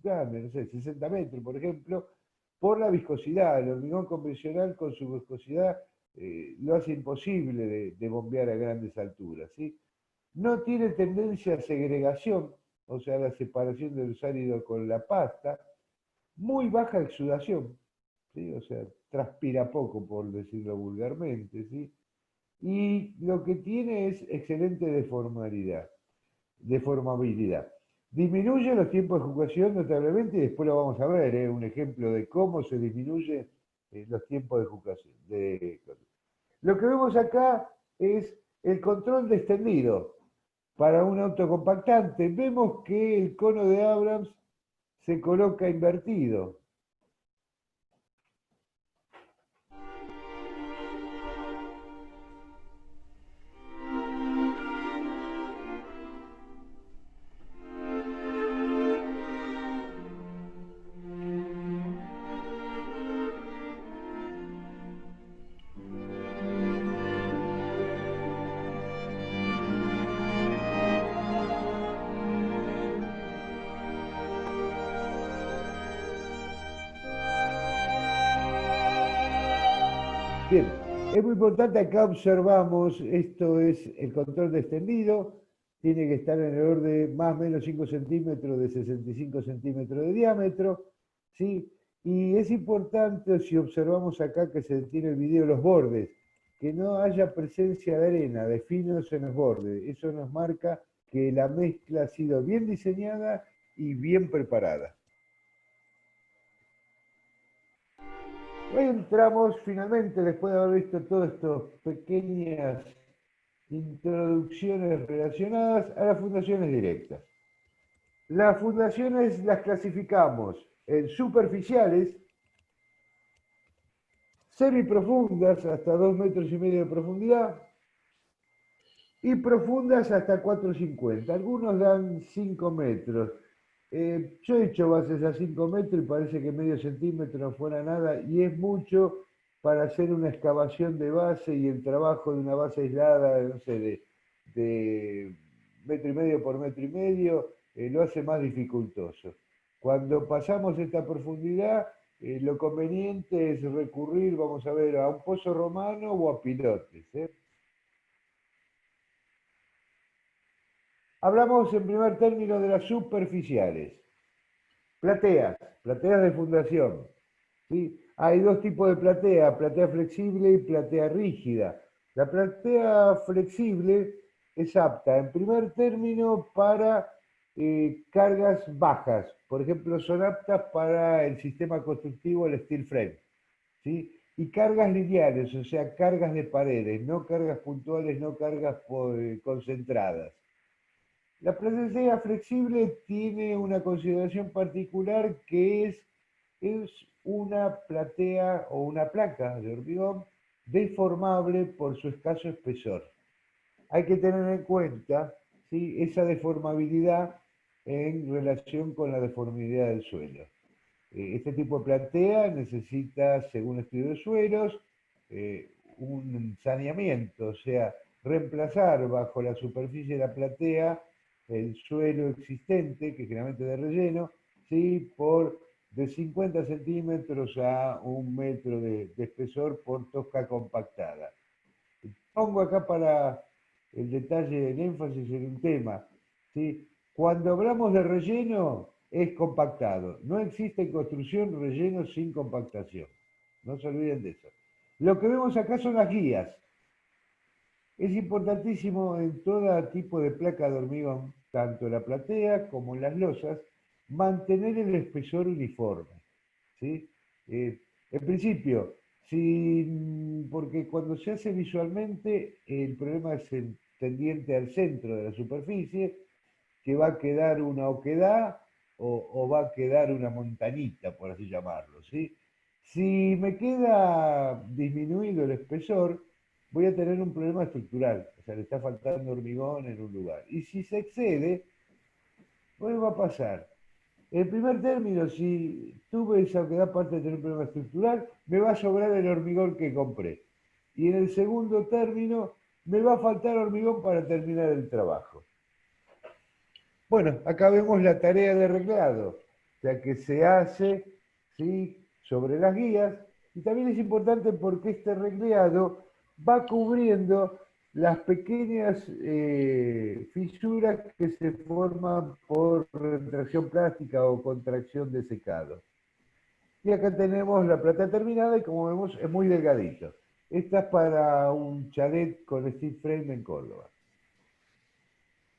Speaker 2: grandes, no sé, 60 metros, por ejemplo, por la viscosidad. El hormigón convencional con su viscosidad lo hace imposible de bombear a grandes alturas, ¿sí? No tiene tendencia a segregación, o sea, la separación del sálido con la pasta. Muy baja exudación, ¿sí? O sea, transpira poco, por decirlo vulgarmente, ¿sí? Y lo que tiene es excelente deformabilidad. Disminuye los tiempos de ejecución notablemente, y después lo vamos a ver, un ejemplo de cómo se disminuyen los tiempos de ejecución. Lo que vemos acá es el control de extendido para un autocompactante. Vemos que el cono de Abrams se coloca invertido. Bien, es muy importante, acá observamos, esto es el control de extendido, tiene que estar en el orden de más o menos 5 centímetros de 65 centímetros de diámetro, ¿sí? Y es importante, si observamos acá que se detiene el video, los bordes, que no haya presencia de arena, de finos en los bordes. Eso nos marca que la mezcla ha sido bien diseñada y bien preparada. Hoy entramos finalmente, después de haber visto todas estas pequeñas introducciones relacionadas a las fundaciones directas. Las fundaciones las clasificamos en superficiales, semiprofundas hasta 2,5 metros de profundidad y profundas hasta 4,50. Algunos dan 5 metros. Yo he hecho bases a 5 metros y parece que medio centímetro no fuera nada y es mucho para hacer una excavación de base y el trabajo de una base aislada, no sé, de 1,5 metros por 1,5 metros, lo hace más dificultoso. Cuando pasamos esta profundidad, lo conveniente es recurrir, vamos a ver, a un pozo romano o a pilotes. Hablamos en primer término de las superficiales. Plateas de fundación. ¿Sí? Hay dos tipos de platea flexible y platea rígida. La platea flexible es apta, en primer término, para cargas bajas. Por ejemplo, son aptas para el sistema constructivo, el steel frame. ¿Sí? Y cargas lineales, o sea, cargas de paredes, no cargas puntuales, no cargas concentradas. La platea flexible tiene una consideración particular que es una platea o una placa de hormigón deformable por su escaso espesor. Hay que tener en cuenta, ¿sí?, esa deformabilidad en relación con la deformidad del suelo. Este tipo de platea necesita, según el estudio de suelos, un saneamiento, o sea, reemplazar bajo la superficie de la platea el suelo existente, que generalmente es de relleno, ¿sí?, por de 50 centímetros a 1 metro de espesor por tosca compactada. Pongo acá para el detalle, el énfasis en un tema, ¿sí? Cuando hablamos de relleno, es compactado. No existe en construcción relleno sin compactación. No se olviden de eso. Lo que vemos acá son las guías. Es importantísimo en todo tipo de placa de hormigón, tanto en la platea como en las losas, mantener el espesor uniforme. ¿Sí? En principio, porque cuando se hace visualmente, el problema es el tendiente al centro de la superficie, que va a quedar una oquedad o va a quedar una montañita, por así llamarlo. ¿Sí? Si me queda disminuido el espesor, voy a tener un problema estructural, o sea, le está faltando hormigón en un lugar. Y si se excede, ¿qué va a pasar? En primer término, si tuve esa oquedad parte de tener un problema estructural, me va a sobrar el hormigón que compré. Y en el segundo término, me va a faltar hormigón para terminar el trabajo. Bueno, acá vemos la tarea de arreglado, ya que se hace, ¿sí?, sobre las guías, y también es importante porque este arreglado va cubriendo las pequeñas fisuras que se forman por retracción plástica o contracción de secado. Y acá tenemos la platea terminada y como vemos es muy delgadito. Esta es para un chalet con steel frame en Córdoba.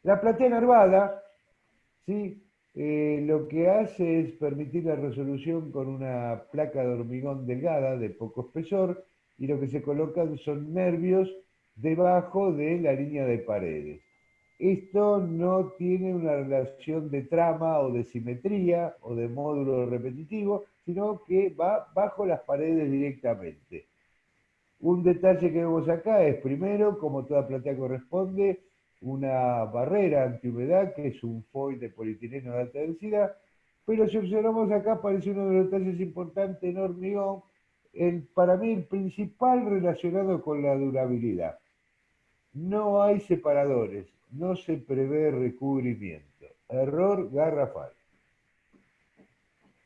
Speaker 2: La platea nervada, ¿sí?, lo que hace es permitir la resolución con una placa de hormigón delgada de poco espesor y lo que se colocan son nervios debajo de la línea de paredes. Esto no tiene una relación de trama o de simetría o de módulo repetitivo, sino que va bajo las paredes directamente. Un detalle que vemos acá es, primero, como toda platea corresponde, una barrera antihumedad, que es un foil de polietileno de alta densidad, pero si observamos acá aparece uno de los detalles importantes en hormigón, para mí el principal relacionado con la durabilidad. No hay separadores, no se prevé recubrimiento. Error garrafal.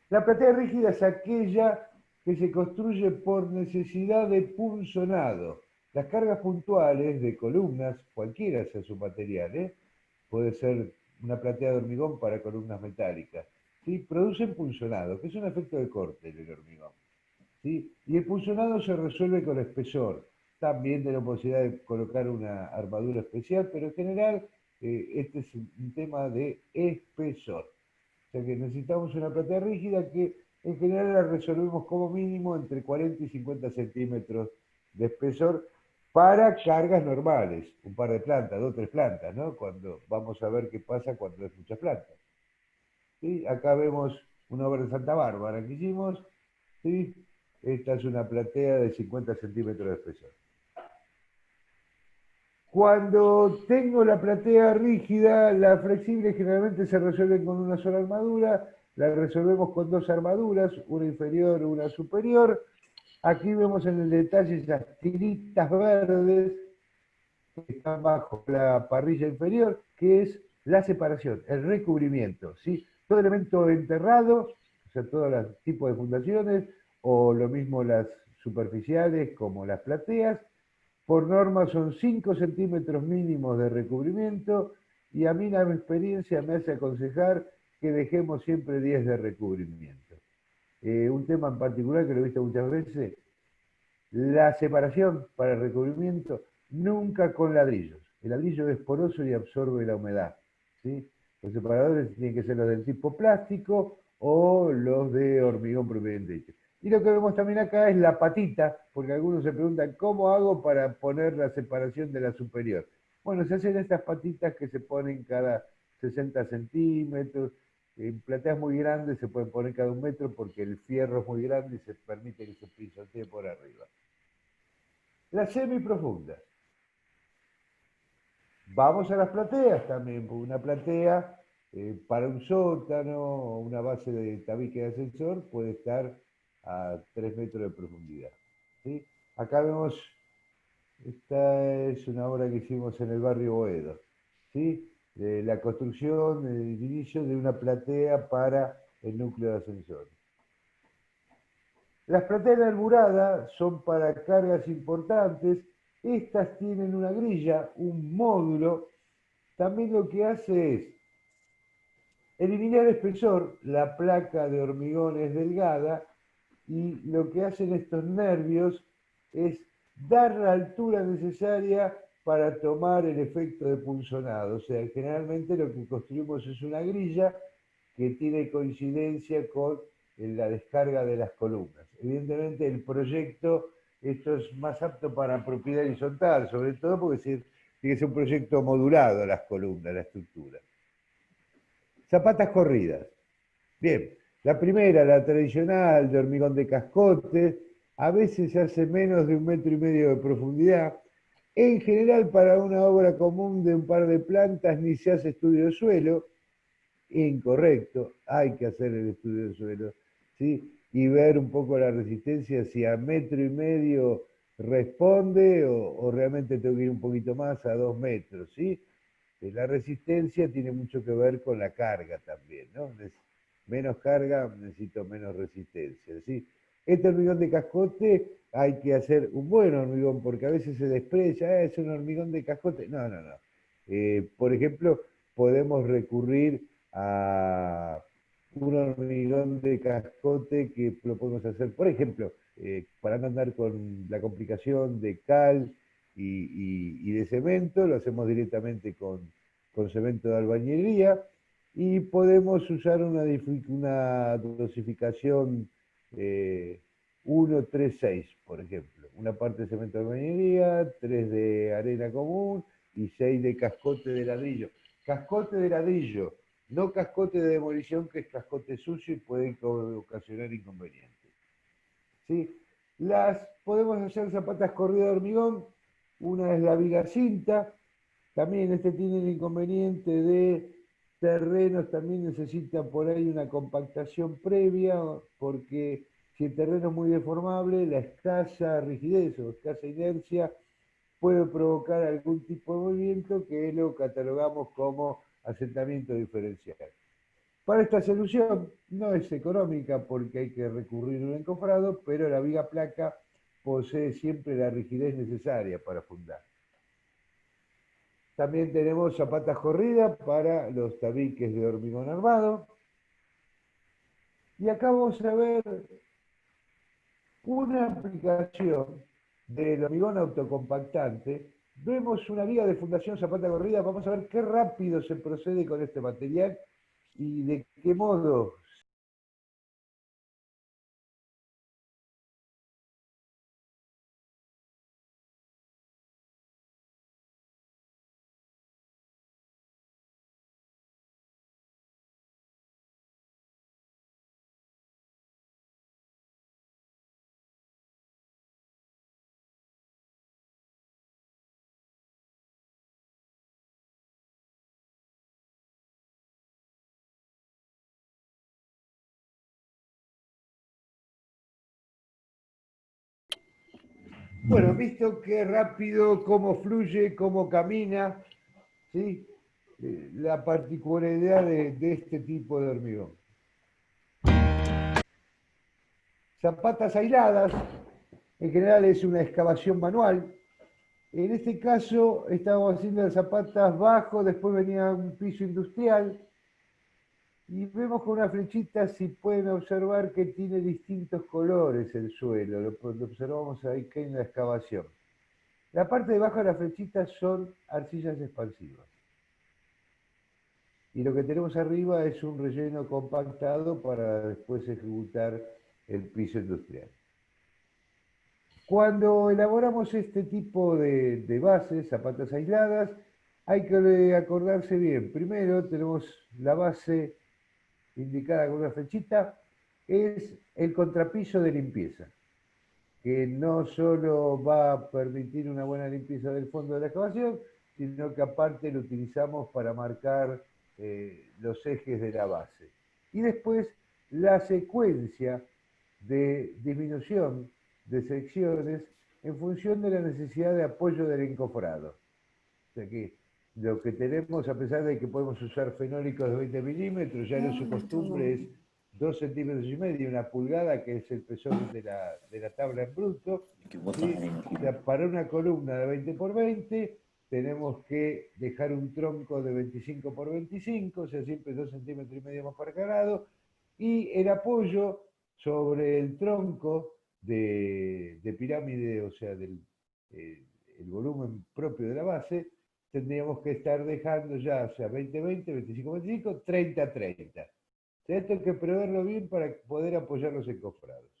Speaker 2: La platea rígida es aquella que se construye por necesidad de punzonado. Las cargas puntuales de columnas, cualquiera sea su material, puede ser una platea de hormigón para columnas metálicas, ¿sí? Producen punzonado, que es un efecto de corte del hormigón. ¿Sí? Y el punzonado se resuelve con espesor. También tenemos posibilidad de colocar una armadura especial, pero en general este es un tema de espesor. O sea que necesitamos una platea rígida que en general la resolvemos como mínimo entre 40 y 50 centímetros de espesor para cargas normales, un par de plantas, dos o tres plantas, ¿no? Cuando vamos a ver qué pasa cuando es muchas plantas. ¿Sí? Acá vemos una obra de Santa Bárbara que hicimos, ¿sí? Esta es una platea de 50 centímetros de espesor. Cuando tengo la platea rígida, la flexible generalmente se resuelve con una sola armadura, la resolvemos con dos armaduras, una inferior y una superior. Aquí vemos en el detalle esas tiritas verdes que están bajo la parrilla inferior, que es la separación, el recubrimiento, ¿sí? Todo elemento enterrado, o sea, todos los tipos de fundaciones, o lo mismo las superficiales como las plateas, por norma son 5 centímetros mínimos de recubrimiento y a mí la experiencia me hace aconsejar que dejemos siempre 10 de recubrimiento. Un tema en particular que lo he visto muchas veces, la separación para el recubrimiento nunca con ladrillos. El ladrillo es poroso y absorbe la humedad, ¿sí? Los separadores tienen que ser los del tipo plástico o los de hormigón propiamente dicho. Y lo que vemos también acá es la patita, porque algunos se preguntan, ¿cómo hago para poner la separación de la superior? Bueno, se hacen estas patitas que se ponen cada 60 centímetros. En plateas muy grandes se pueden poner cada 1 metro porque el fierro es muy grande y se permite que se pisotee por arriba. Las semiprofundas. Vamos a las plateas también, porque una platea para un sótano o una base de tabique de ascensor puede estar a 3 metros de profundidad. ¿Sí? Acá vemos, esta es una obra que hicimos en el barrio Boedo, ¿sí? La construcción, el inicio de una platea para el núcleo de ascensor. Las plateas de alburada son para cargas importantes. Estas tienen una grilla, un módulo. También lo que hace es eliminar el espesor. La placa de hormigón es delgada y lo que hacen estos nervios es dar la altura necesaria para tomar el efecto de punzonado. O sea, generalmente lo que construimos es una grilla que tiene coincidencia con la descarga de las columnas. Evidentemente el proyecto, esto es más apto para propiedad horizontal, sobre todo porque tiene que ser un proyecto modulado las columnas, la estructura. Zapatas corridas. Bien, la primera, la tradicional de hormigón de cascote, a veces se hace menos de 1,5 metros de profundidad. En general, para una obra común de un par de plantas ni se hace estudio de suelo. Incorrecto, hay que hacer el estudio de suelo, ¿sí? Y ver un poco la resistencia, si a 1,5 metros responde o realmente tengo que ir un poquito más a 2 metros, ¿sí? La resistencia tiene mucho que ver con la carga también, ¿no? Menos carga, necesito menos resistencia, ¿sí? Este hormigón de cascote hay que hacer un buen hormigón, porque a veces se desprecia, es un hormigón de cascote. No, no, no. Por ejemplo, podemos recurrir a un hormigón de cascote que lo podemos hacer, por ejemplo, para no andar con la complicación de cal y de cemento, lo hacemos directamente con cemento de albañilería y podemos usar una dosificación 1-3-6, por ejemplo. Una parte de cemento de albañilería, 3 de arena común y 6 de cascote de ladrillo. Cascote de ladrillo, no cascote de demolición, que es cascote sucio y puede ocasionar inconvenientes. ¿Sí? Podemos hacer zapatas corridas de hormigón. Una es la viga cinta. También este tiene el inconveniente de terrenos, también necesita por ahí una compactación previa, porque si el terreno es muy deformable, la escasa rigidez o escasa inercia puede provocar algún tipo de movimiento que lo catalogamos como asentamiento diferencial. Para esta solución no es económica porque hay que recurrir a un encofrado, pero la viga placa posee siempre la rigidez necesaria para fundar. También tenemos zapatas corridas para los tabiques de hormigón armado. Y acá vamos a ver una aplicación del hormigón autocompactante. Vemos una viga de Fundación Zapata Corrida. Vamos a ver qué rápido se procede con este material y de qué modo. Bueno, visto qué rápido, cómo fluye, cómo camina, ¿sí? La particularidad de este tipo de hormigón. Zapatas aisladas, en general es una excavación manual. En este caso estábamos haciendo las zapatas bajo, después venía un piso industrial y vemos con una flechita, si pueden observar, que tiene distintos colores el suelo. Lo observamos ahí que en la excavación. La parte de abajo de la flechita son arcillas expansivas. Y lo que tenemos arriba es un relleno compactado para después ejecutar el piso industrial. Cuando elaboramos este tipo de bases, zapatas aisladas, hay que acordarse bien. Primero tenemos la base indicada con una flechita, es el contrapiso de limpieza, que no solo va a permitir una buena limpieza del fondo de la excavación, sino que aparte lo utilizamos para marcar los ejes de la base. Y después la secuencia de disminución de secciones en función de la necesidad de apoyo del encofrado. O sea que lo que tenemos, a pesar de que podemos usar fenólicos de 20 milímetros, ya no su costumbre es 2,5 centímetros, una pulgada, que es el pezón de la tabla en bruto. ¿Sí? O sea, para una columna de 20 por 20 tenemos que dejar un tronco de 25 por 25, o sea, siempre 2,5 centímetros más para cada lado, y el apoyo sobre el tronco de pirámide, o sea, el volumen propio de la base, tendríamos que estar dejando ya, o sea, 20-20, 25-25, 30-30. O sea, esto hay que preverlo bien para poder apoyar los encofrados.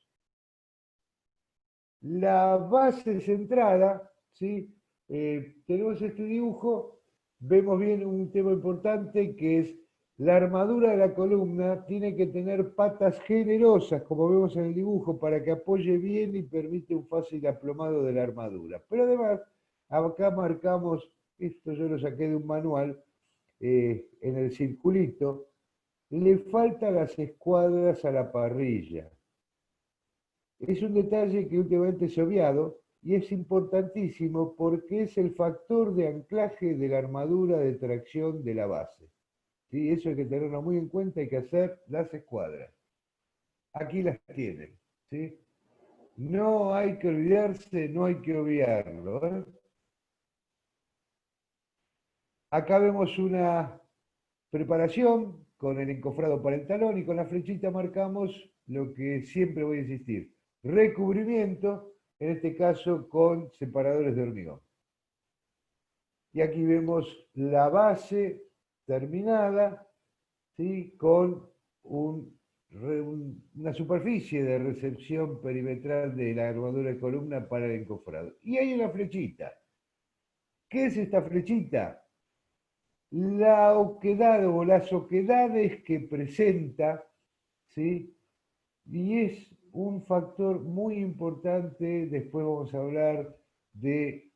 Speaker 2: La base centrada, ¿sí? Tenemos este dibujo, vemos bien un tema importante que es la armadura de la columna tiene que tener patas generosas, como vemos en el dibujo, para que apoye bien y permite un fácil aplomado de la armadura. Pero además, acá marcamos, esto yo lo saqué de un manual, en el circulito, le faltan las escuadras a la parrilla. Es un detalle que últimamente se ha obviado y es importantísimo porque es el factor de anclaje de la armadura de tracción de la base. ¿Sí? Eso hay que tenerlo muy en cuenta, hay que hacer las escuadras. Aquí las tienen. ¿Sí? No hay que olvidarse, no hay que obviarlo. ¿Eh? Acá vemos una preparación con el encofrado para el talón y con la flechita marcamos lo que siempre voy a insistir. Recubrimiento, en este caso con separadores de hormigón. Y aquí vemos la base terminada, ¿sí? Con una superficie de recepción perimetral de la armadura de columna para el encofrado. Y hay una flechita. ¿Qué es esta flechita? La oquedad o las oquedades que presenta, ¿sí? Y es un factor muy importante, después vamos a hablar de,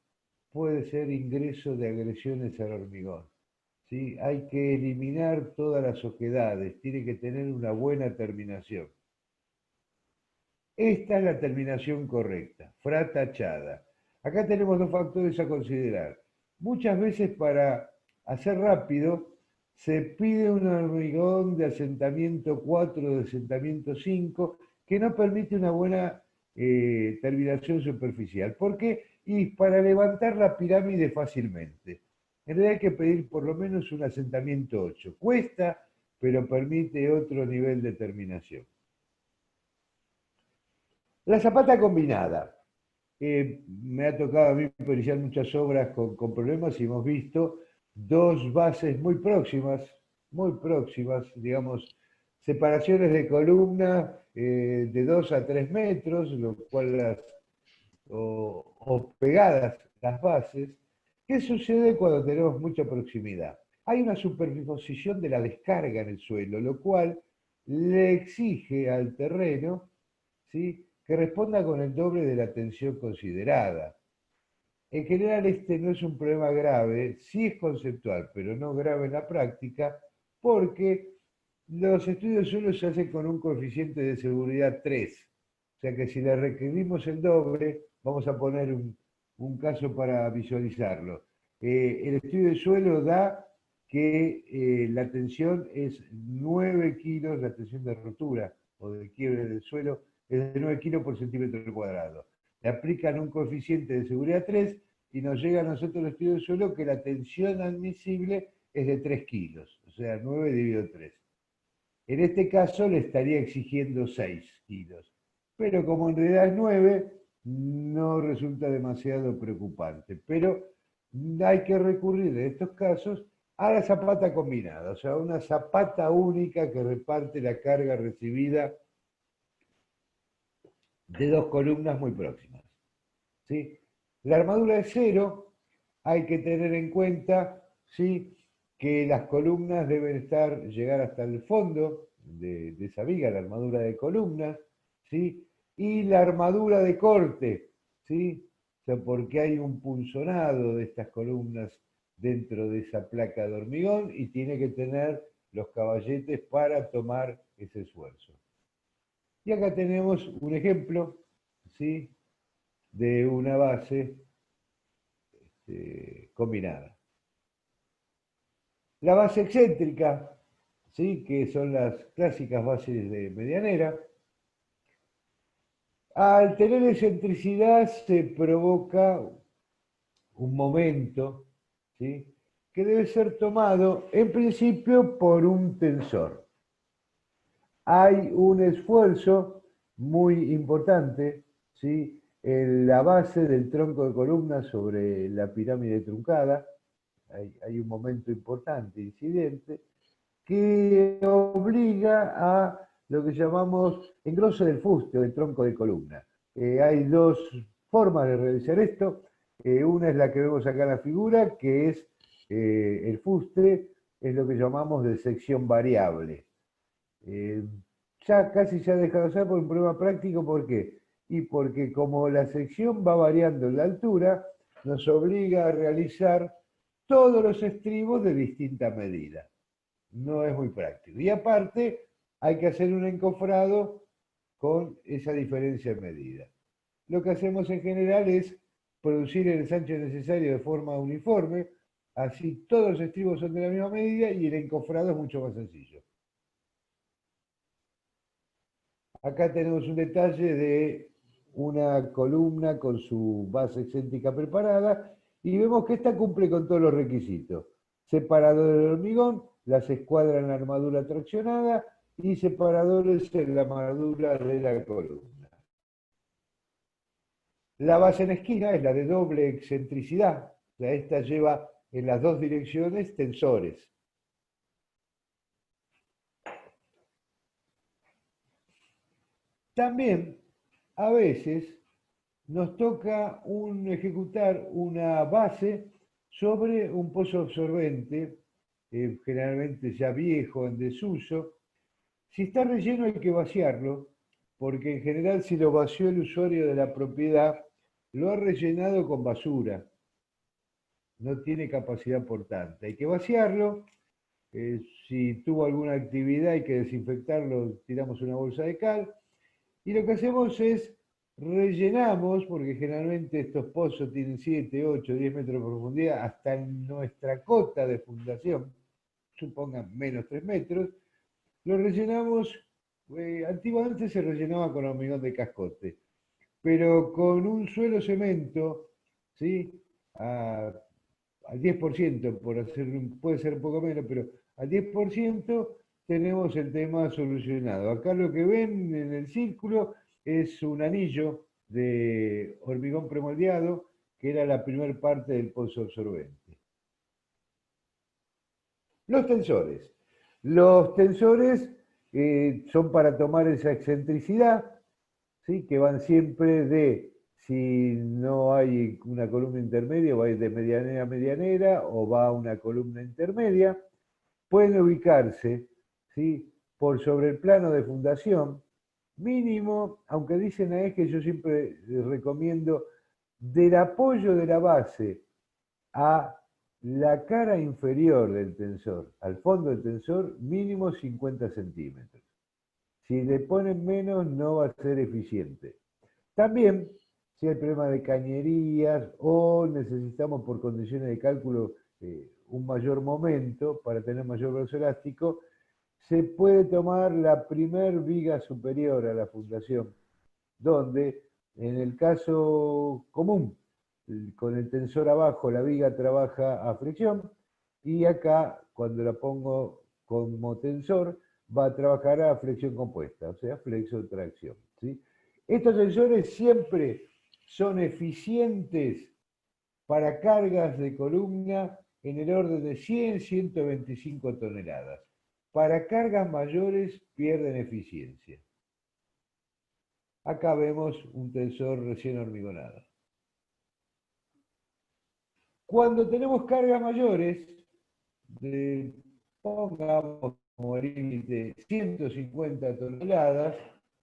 Speaker 2: puede ser ingreso de agresiones al hormigón. ¿Sí? Hay que eliminar todas las oquedades, tiene que tener una buena terminación. Esta es la terminación correcta, fratachada. Acá tenemos dos factores a considerar. Muchas veces para hacer rápido se pide un hormigón de asentamiento 4, de asentamiento 5, que no permite una buena terminación superficial. ¿Por qué? Y para levantar la pirámide fácilmente. En realidad hay que pedir por lo menos un asentamiento 8. Cuesta, pero permite otro nivel de terminación. La zapata combinada. Me ha tocado a mí periciar muchas obras con problemas y hemos visto dos bases muy próximas, digamos, separaciones de columna de 2 a 3 metros, lo cual o pegadas las bases. ¿Qué sucede cuando tenemos mucha proximidad? Hay una superposición de la descarga en el suelo, lo cual le exige al terreno, ¿sí?, que responda con el doble de la tensión considerada. En general este no es un problema grave, sí es conceptual, pero no grave en la práctica, porque los estudios de suelo se hacen con un coeficiente de seguridad 3. O sea que si le requerimos el doble, vamos a poner un caso para visualizarlo. El estudio de suelo da que la tensión es 9 kilos, la tensión de rotura o de quiebre del suelo es de 9 kilos por centímetro cuadrado. Le aplican un coeficiente de seguridad 3 y nos llega a nosotros el estudio de suelo que la tensión admisible es de 3 kilos, o sea, 9 dividido 3. En este caso le estaría exigiendo 6 kilos, pero como en realidad es 9, no resulta demasiado preocupante. Pero hay que recurrir en estos casos a la zapata combinada, o sea, una zapata única que reparte la carga recibida de dos columnas muy próximas, ¿sí? La armadura de cero hay que tener en cuenta, ¿sí?, que las columnas deben llegar hasta el fondo de esa viga, la armadura de columnas, ¿sí?, y la armadura de corte, ¿sí?, o sea, porque hay un punzonado de estas columnas dentro de esa placa de hormigón y tiene que tener los caballetes para tomar ese esfuerzo. Y acá tenemos un ejemplo, ¿sí?, de una base combinada. La base excéntrica, ¿sí?, que son las clásicas bases de medianera. Al tener excentricidad se provoca un momento, ¿sí?, que debe ser tomado en principio por un tensor. Hay un esfuerzo muy importante, ¿sí?, en la base del tronco de columna sobre la pirámide truncada. Hay un momento importante, incidente, que obliga a lo que llamamos engrose del fuste o del tronco de columna. Hay dos formas de realizar esto. Una es la que vemos acá en la figura, que es el fuste, es lo que llamamos de sección variable. Ya casi se ha dejado de usar por un problema práctico, ¿por qué? Y porque como la sección va variando en la altura, nos obliga a realizar todos los estribos de distinta medida. No es muy práctico. Y aparte, hay que hacer un encofrado con esa diferencia de medida. Lo que hacemos en general es producir el ensanche necesario de forma uniforme, así todos los estribos son de la misma medida y el encofrado es mucho más sencillo. Acá tenemos un detalle de una columna con su base excéntrica preparada y vemos que esta cumple con todos los requisitos. Separador del hormigón, las escuadras en la armadura traccionada y separadores en la armadura de la columna. La base en esquina es la de doble excentricidad, o sea, esta lleva en las dos direcciones tensores. También, a veces, nos toca ejecutar una base sobre un pozo absorbente, generalmente ya viejo, en desuso. Si está relleno hay que vaciarlo, porque en general si lo vació el usuario de la propiedad, lo ha rellenado con basura. No tiene capacidad portante. Hay que vaciarlo. Si tuvo alguna actividad hay que desinfectarlo, tiramos una bolsa de cal. Y lo que hacemos es rellenamos, porque generalmente estos pozos tienen 7, 8, 10 metros de profundidad, hasta en nuestra cota de fundación, supongan menos 3 metros, lo rellenamos, antiguamente se rellenaba con hormigón de cascote, pero con un suelo cemento, ¿sí?, al 10%, puede ser un poco menos, pero al 10% tenemos el tema solucionado. Acá lo que ven en el círculo es un anillo de hormigón premoldeado, que era la primera parte del pozo absorbente. Los tensores. Los tensores son para tomar esa excentricidad, ¿sí? Que van siempre de, si no hay una columna intermedia, va a ir de medianera a medianera o va a una columna intermedia. Pueden ubicarse, ¿sí? Por sobre el plano de fundación, mínimo, aunque dicen ahí que yo siempre recomiendo del apoyo de la base a la cara inferior del tensor, al fondo del tensor, mínimo 50 centímetros. Si le ponen menos, no va a ser eficiente. También, si hay problema de cañerías o necesitamos por condiciones de cálculo un mayor momento para tener mayor brazo elástico, se puede tomar la primer viga superior a la fundación, donde en el caso común, con el tensor abajo, la viga trabaja a fricción, y acá, cuando la pongo como tensor, va a trabajar a flexión compuesta, o sea, flexo-tracción, ¿sí? Estos tensores siempre son eficientes para cargas de columna en el orden de 100-125 toneladas. Para cargas mayores pierden eficiencia. Acá vemos un tensor recién hormigonado. Cuando tenemos cargas mayores, pongamos como límite 150 toneladas,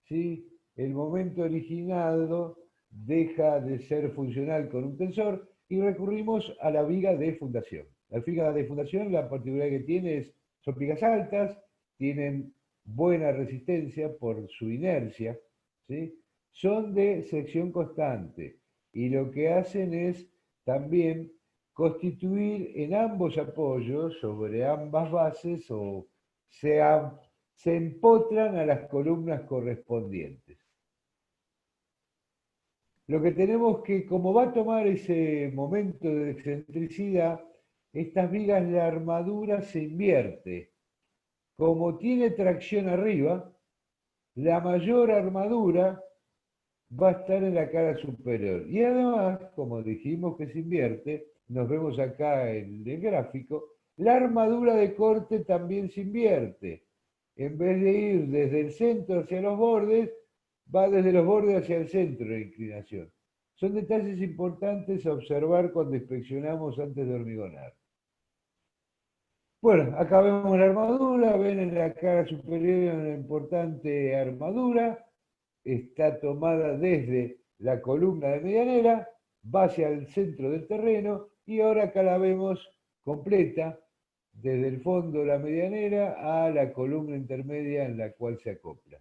Speaker 2: ¿sí? El momento originado deja de ser funcional con un tensor y recurrimos a la viga de fundación. La viga de fundación, la particularidad que tiene es, son vigas altas, tienen buena resistencia por su inercia, ¿sí? Son de sección constante y lo que hacen es también constituir en ambos apoyos, sobre ambas bases, o se empotran a las columnas correspondientes. Lo que tenemos que, como va a tomar ese momento de excentricidad, estas vigas, la armadura se invierte. Como tiene tracción arriba, la mayor armadura va a estar en la cara superior. Y además, como dijimos que se invierte, nos vemos acá en el gráfico, la armadura de corte también se invierte. En vez de ir desde el centro hacia los bordes, va desde los bordes hacia el centro de inclinación. Son detalles importantes a observar cuando inspeccionamos antes de hormigonar. Bueno, acá vemos la armadura, ven en la cara superior una importante armadura, está tomada desde la columna de medianera, va hacia el centro del terreno y ahora acá la vemos completa desde el fondo de la medianera a la columna intermedia en la cual se acopla.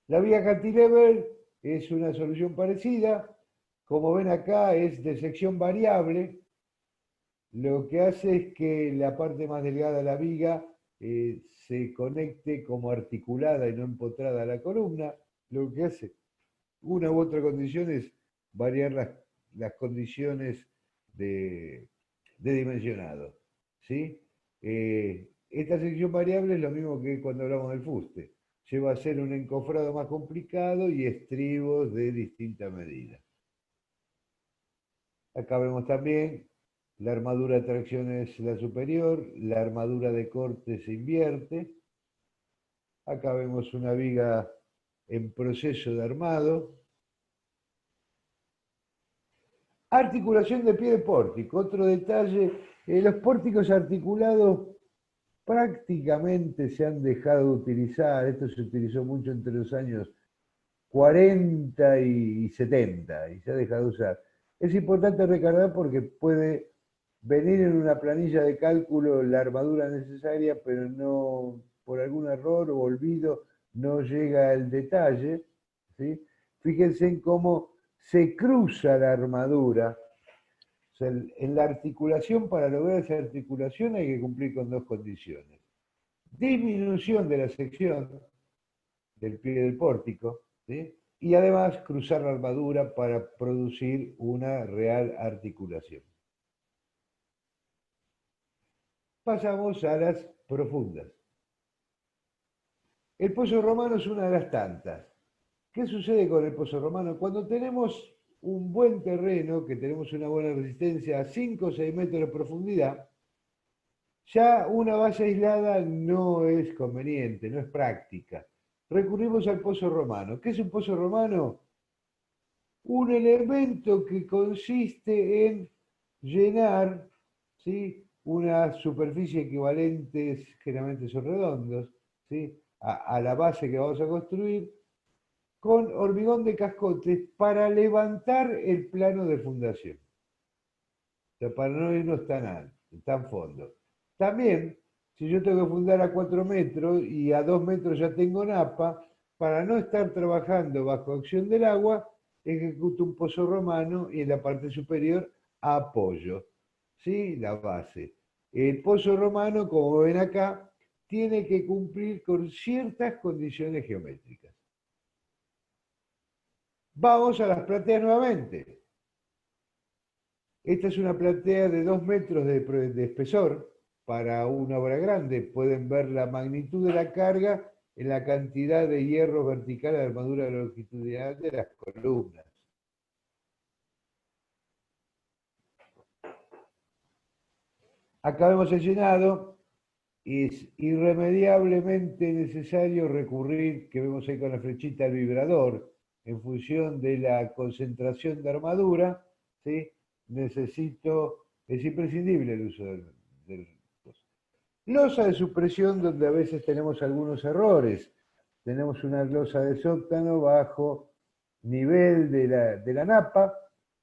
Speaker 2: La vía cantilever es una solución parecida, como ven acá es de sección variable, lo que hace es que la parte más delgada de la viga se conecte como articulada y no empotrada a la columna. Lo que hace una u otra condición es variar las condiciones de dimensionado, ¿sí? Esta sección variable es lo mismo que cuando hablamos del fuste. Lleva a ser un encofrado más complicado y estribos de distinta medida. Acá vemos también la armadura de tracción es la superior, la armadura de corte se invierte. Acá vemos una viga en proceso de armado. Articulación de pie de pórtico. Otro detalle, los pórticos articulados prácticamente se han dejado de utilizar. Esto se utilizó mucho entre los años 40 y 70 y se ha dejado de usar. Es importante recordar porque puede venir en una planilla de cálculo la armadura necesaria, pero no, por algún error o olvido, no llega al detalle, ¿sí? Fíjense en cómo se cruza la armadura. O sea, en la articulación, para lograr esa articulación hay que cumplir con dos condiciones. Disminución de la sección del pie del pórtico, ¿sí? Y además cruzar la armadura para producir una real articulación. Pasamos a las profundas. El pozo romano es una de las tantas. ¿Qué sucede con el pozo romano? Cuando tenemos un buen terreno, que tenemos una buena resistencia a 5 o 6 metros de profundidad, ya una base aislada no es conveniente, no es práctica. Recurrimos al pozo romano. ¿Qué es un pozo romano? Un elemento que consiste en llenar, ¿sí?, una superficie equivalente, generalmente son redondos, ¿sí?, a la base que vamos a construir, con hormigón de cascotes para levantar el plano de fundación. O sea, para no irnos tan alto, tan fondo. También, si yo tengo que fundar a 4 metros y a 2 metros ya tengo napa, para no estar trabajando bajo acción del agua, ejecuto un pozo romano y en la parte superior apoyo, ¿sí?, la base. El pozo romano, como ven acá, tiene que cumplir con ciertas condiciones geométricas. Vamos a las plateas nuevamente. Esta es una platea de 2 metros de espesor para una obra grande. Pueden ver la magnitud de la carga en la cantidad de hierro vertical de armadura longitudinal de las columnas. Acá vemos el llenado. Es irremediablemente necesario recurrir, que vemos ahí con la flechita, al vibrador, en función de la concentración de armadura, ¿sí? Es imprescindible el uso del losa de supresión, donde a veces tenemos algunos errores. Tenemos una losa de sótano bajo nivel de la napa,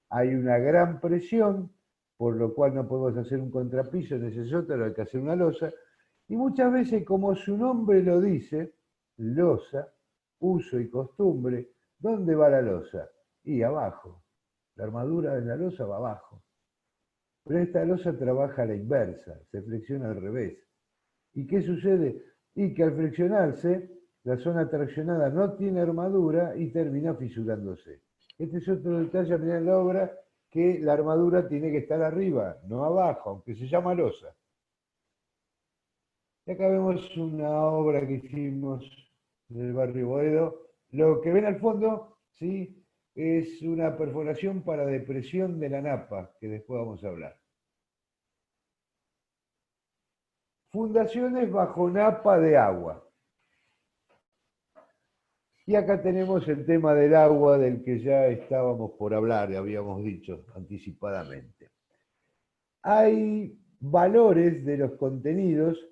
Speaker 2: hay una gran presión, por lo cual no podemos hacer un contrapiso en ese sótano, hay que hacer una losa. Y muchas veces, como su nombre lo dice, losa, uso y costumbre, ¿dónde va la losa? Y abajo. La armadura de la losa va abajo. Pero esta losa trabaja a la inversa, se flexiona al revés. ¿Y qué sucede? Y que al flexionarse, la zona traccionada no tiene armadura y termina fisurándose. Este es otro detalle a mirar en la obra, que la armadura tiene que estar arriba, no abajo, aunque se llama losa. Y acá vemos una obra que hicimos en el barrio Boedo. Lo que ven al fondo, ¿sí?, es una perforación para depresión de la napa, que después vamos a hablar. Fundaciones bajo napa de agua. Y acá tenemos el tema del agua, del que ya estábamos por hablar, habíamos dicho anticipadamente. Hay valores de los contenidos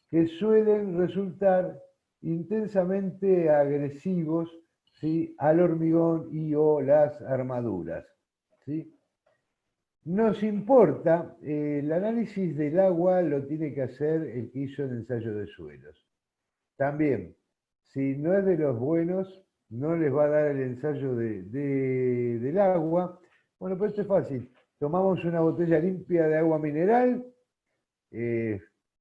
Speaker 2: que suelen resultar intensamente agresivos, ¿sí?, al hormigón y o las armaduras, ¿sí? Nos importa, el análisis del agua lo tiene que hacer el que hizo el ensayo de suelos. También, si no es de los buenos, no les va a dar el ensayo del agua. Bueno, pues esto es fácil. Tomamos una botella limpia de agua mineral,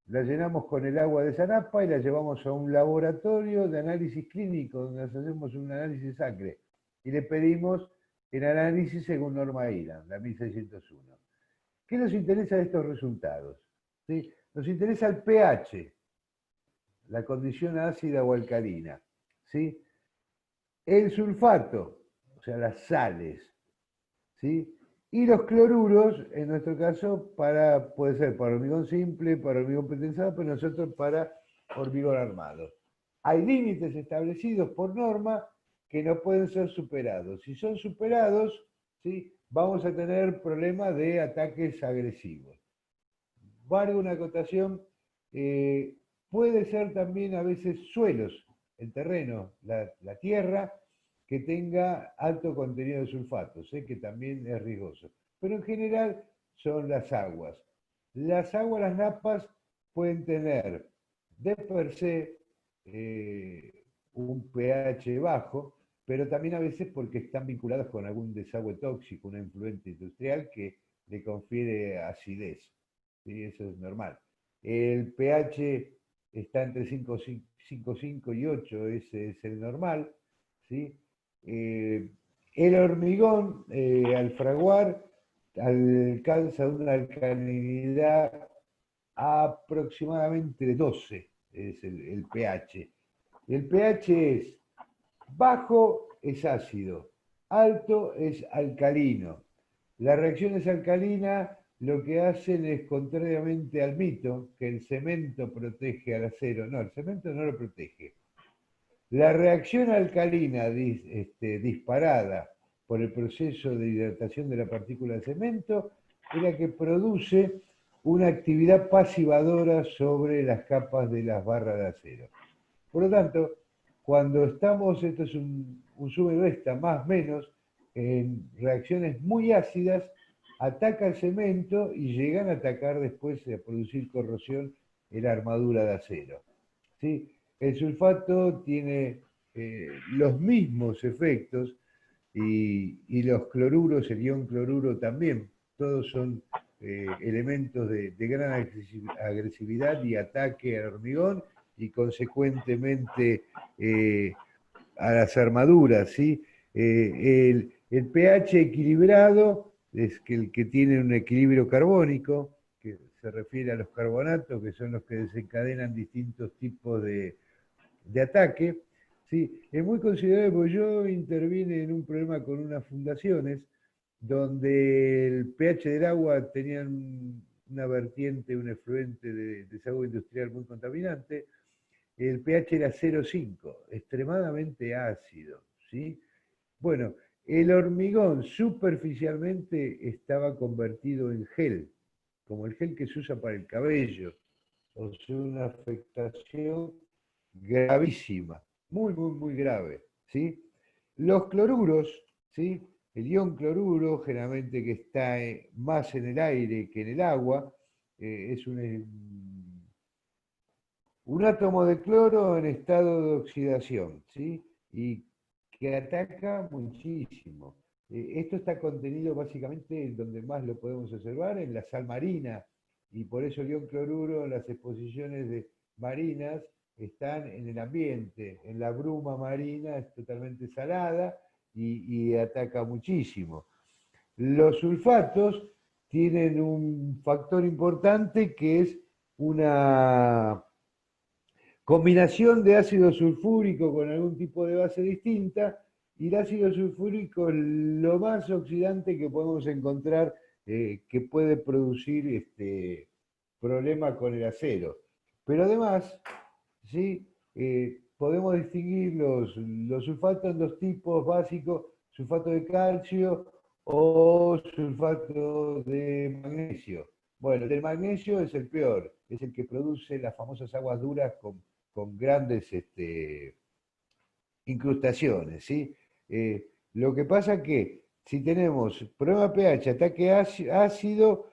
Speaker 2: la llenamos con el agua de esa napa y la llevamos a un laboratorio de análisis clínico, donde hacemos un análisis de sangre. Y le pedimos el análisis según norma IRAN, la 1601. ¿Qué nos interesa de estos resultados? ¿Sí? Nos interesa el pH, la condición ácida o alcalina, ¿sí? El sulfato, o sea, las sales, ¿sí? Y los cloruros, en nuestro caso, puede ser para hormigón simple, para hormigón pretensado, pero nosotros para hormigón armado. Hay límites establecidos por norma que no pueden ser superados. Si son superados, ¿sí?, vamos a tener problemas de ataques agresivos. Valga una acotación, puede ser también a veces suelos, el terreno, la tierra, que tenga alto contenido de sulfatos, que también es riesgoso. Pero en general son las aguas. Las aguas, las napas, pueden tener de per se un pH bajo, pero también a veces porque están vinculadas con algún desagüe tóxico, un influente industrial que le confiere acidez. ¿Sí? Eso es normal. El pH está entre 5,5 y 8, ese es el normal, ¿sí? El hormigón, al fraguar, alcanza una alcalinidad aproximadamente de 12, es el pH. El pH es bajo es ácido, alto es alcalino. Las reacciones alcalinas lo que hacen es, contrariamente al mito, que el cemento protege al acero. No, el cemento no lo protege. La reacción alcalina disparada por el proceso de hidratación de la partícula de cemento es la que produce una actividad pasivadora sobre las capas de las barras de acero. Por lo tanto, cuando estamos, esto es un suma y resta, más o menos, en reacciones muy ácidas, ataca el cemento y llegan a atacar después, a producir corrosión en la armadura de acero. ¿Sí? El sulfato tiene los mismos efectos y los cloruros, el ion cloruro también, todos son elementos de gran agresividad y ataque al hormigón y consecuentemente a las armaduras, ¿sí? El pH equilibrado es el que tiene un equilibrio carbónico, que se refiere a los carbonatos, que son los que desencadenan distintos tipos de ataque. Sí, es muy considerable porque yo intervine en un problema con unas fundaciones donde el pH del agua tenía una vertiente, un efluente de desagüe industrial muy contaminante. El pH era 0,5, extremadamente ácido, ¿sí? Bueno, el hormigón superficialmente estaba convertido en gel, como el gel que se usa para el cabello. O sea, una afectación gravísima, muy, muy, muy grave, ¿sí? Los cloruros, ¿sí? El ion cloruro, generalmente que está más en el aire que en el agua, es un átomo de cloro en estado de oxidación, ¿sí? Y que ataca muchísimo. Esto está contenido básicamente en donde más lo podemos observar, en la sal marina, y por eso el ion cloruro en las exposiciones marinas están en el ambiente, en la bruma marina es totalmente salada y ataca muchísimo. Los sulfatos tienen un factor importante que es una combinación de ácido sulfúrico con algún tipo de base distinta, y el ácido sulfúrico es lo más oxidante que podemos encontrar que puede producir problemas con el acero. Pero además, ¿sí? Podemos distinguir los sulfatos en dos tipos básicos: sulfato de calcio o sulfato de magnesio. Bueno, el del magnesio es el peor, es el que produce las famosas aguas duras con grandes incrustaciones, ¿sí? Lo que pasa es que si tenemos problema pH, ataque ácido,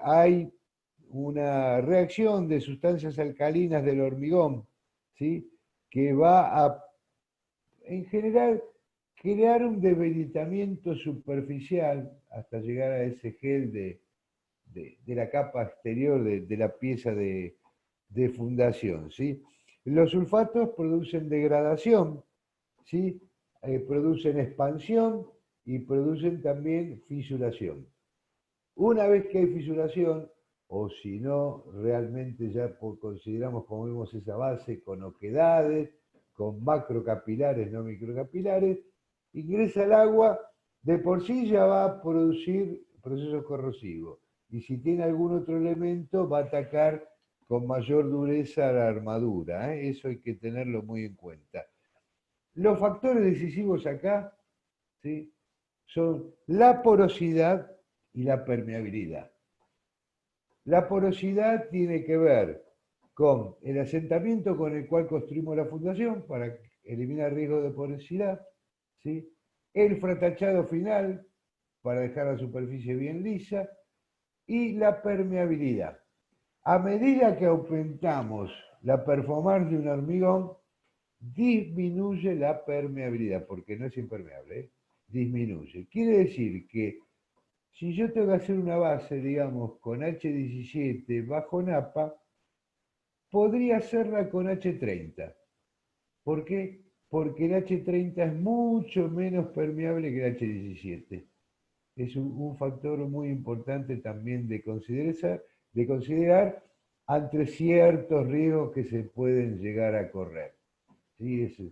Speaker 2: hay una reacción de sustancias alcalinas del hormigón, ¿sí? Que va a, en general, crear un debilitamiento superficial hasta llegar a ese gel de la capa exterior de la pieza de fundación, ¿sí? Los sulfatos producen degradación, ¿sí? Producen expansión y producen también fisuración. Una vez que hay fisuración, o si no, realmente ya consideramos, como vemos, esa base con oquedades, con macrocapilares, no microcapilares, ingresa el agua, de por sí ya va a producir procesos corrosivos. Y si tiene algún otro elemento, va a atacar con mayor dureza la armadura. Eso hay que tenerlo muy en cuenta. Los factores decisivos acá, ¿sí?, son la porosidad y la permeabilidad. La porosidad tiene que ver con el asentamiento con el cual construimos la fundación para eliminar riesgo de porosidad, ¿sí?, el fratachado final para dejar la superficie bien lisa y la permeabilidad. A medida que aumentamos la performance de un hormigón, disminuye la permeabilidad, porque no es impermeable, disminuye. Quiere decir que si yo tengo que hacer una base, digamos, con H17 bajo napa, podría hacerla con H30. ¿Por qué? Porque el H30 es mucho menos permeable que el H17. Es un factor muy importante también de considerar ante ciertos riesgos que se pueden llegar a correr. ¿Sí?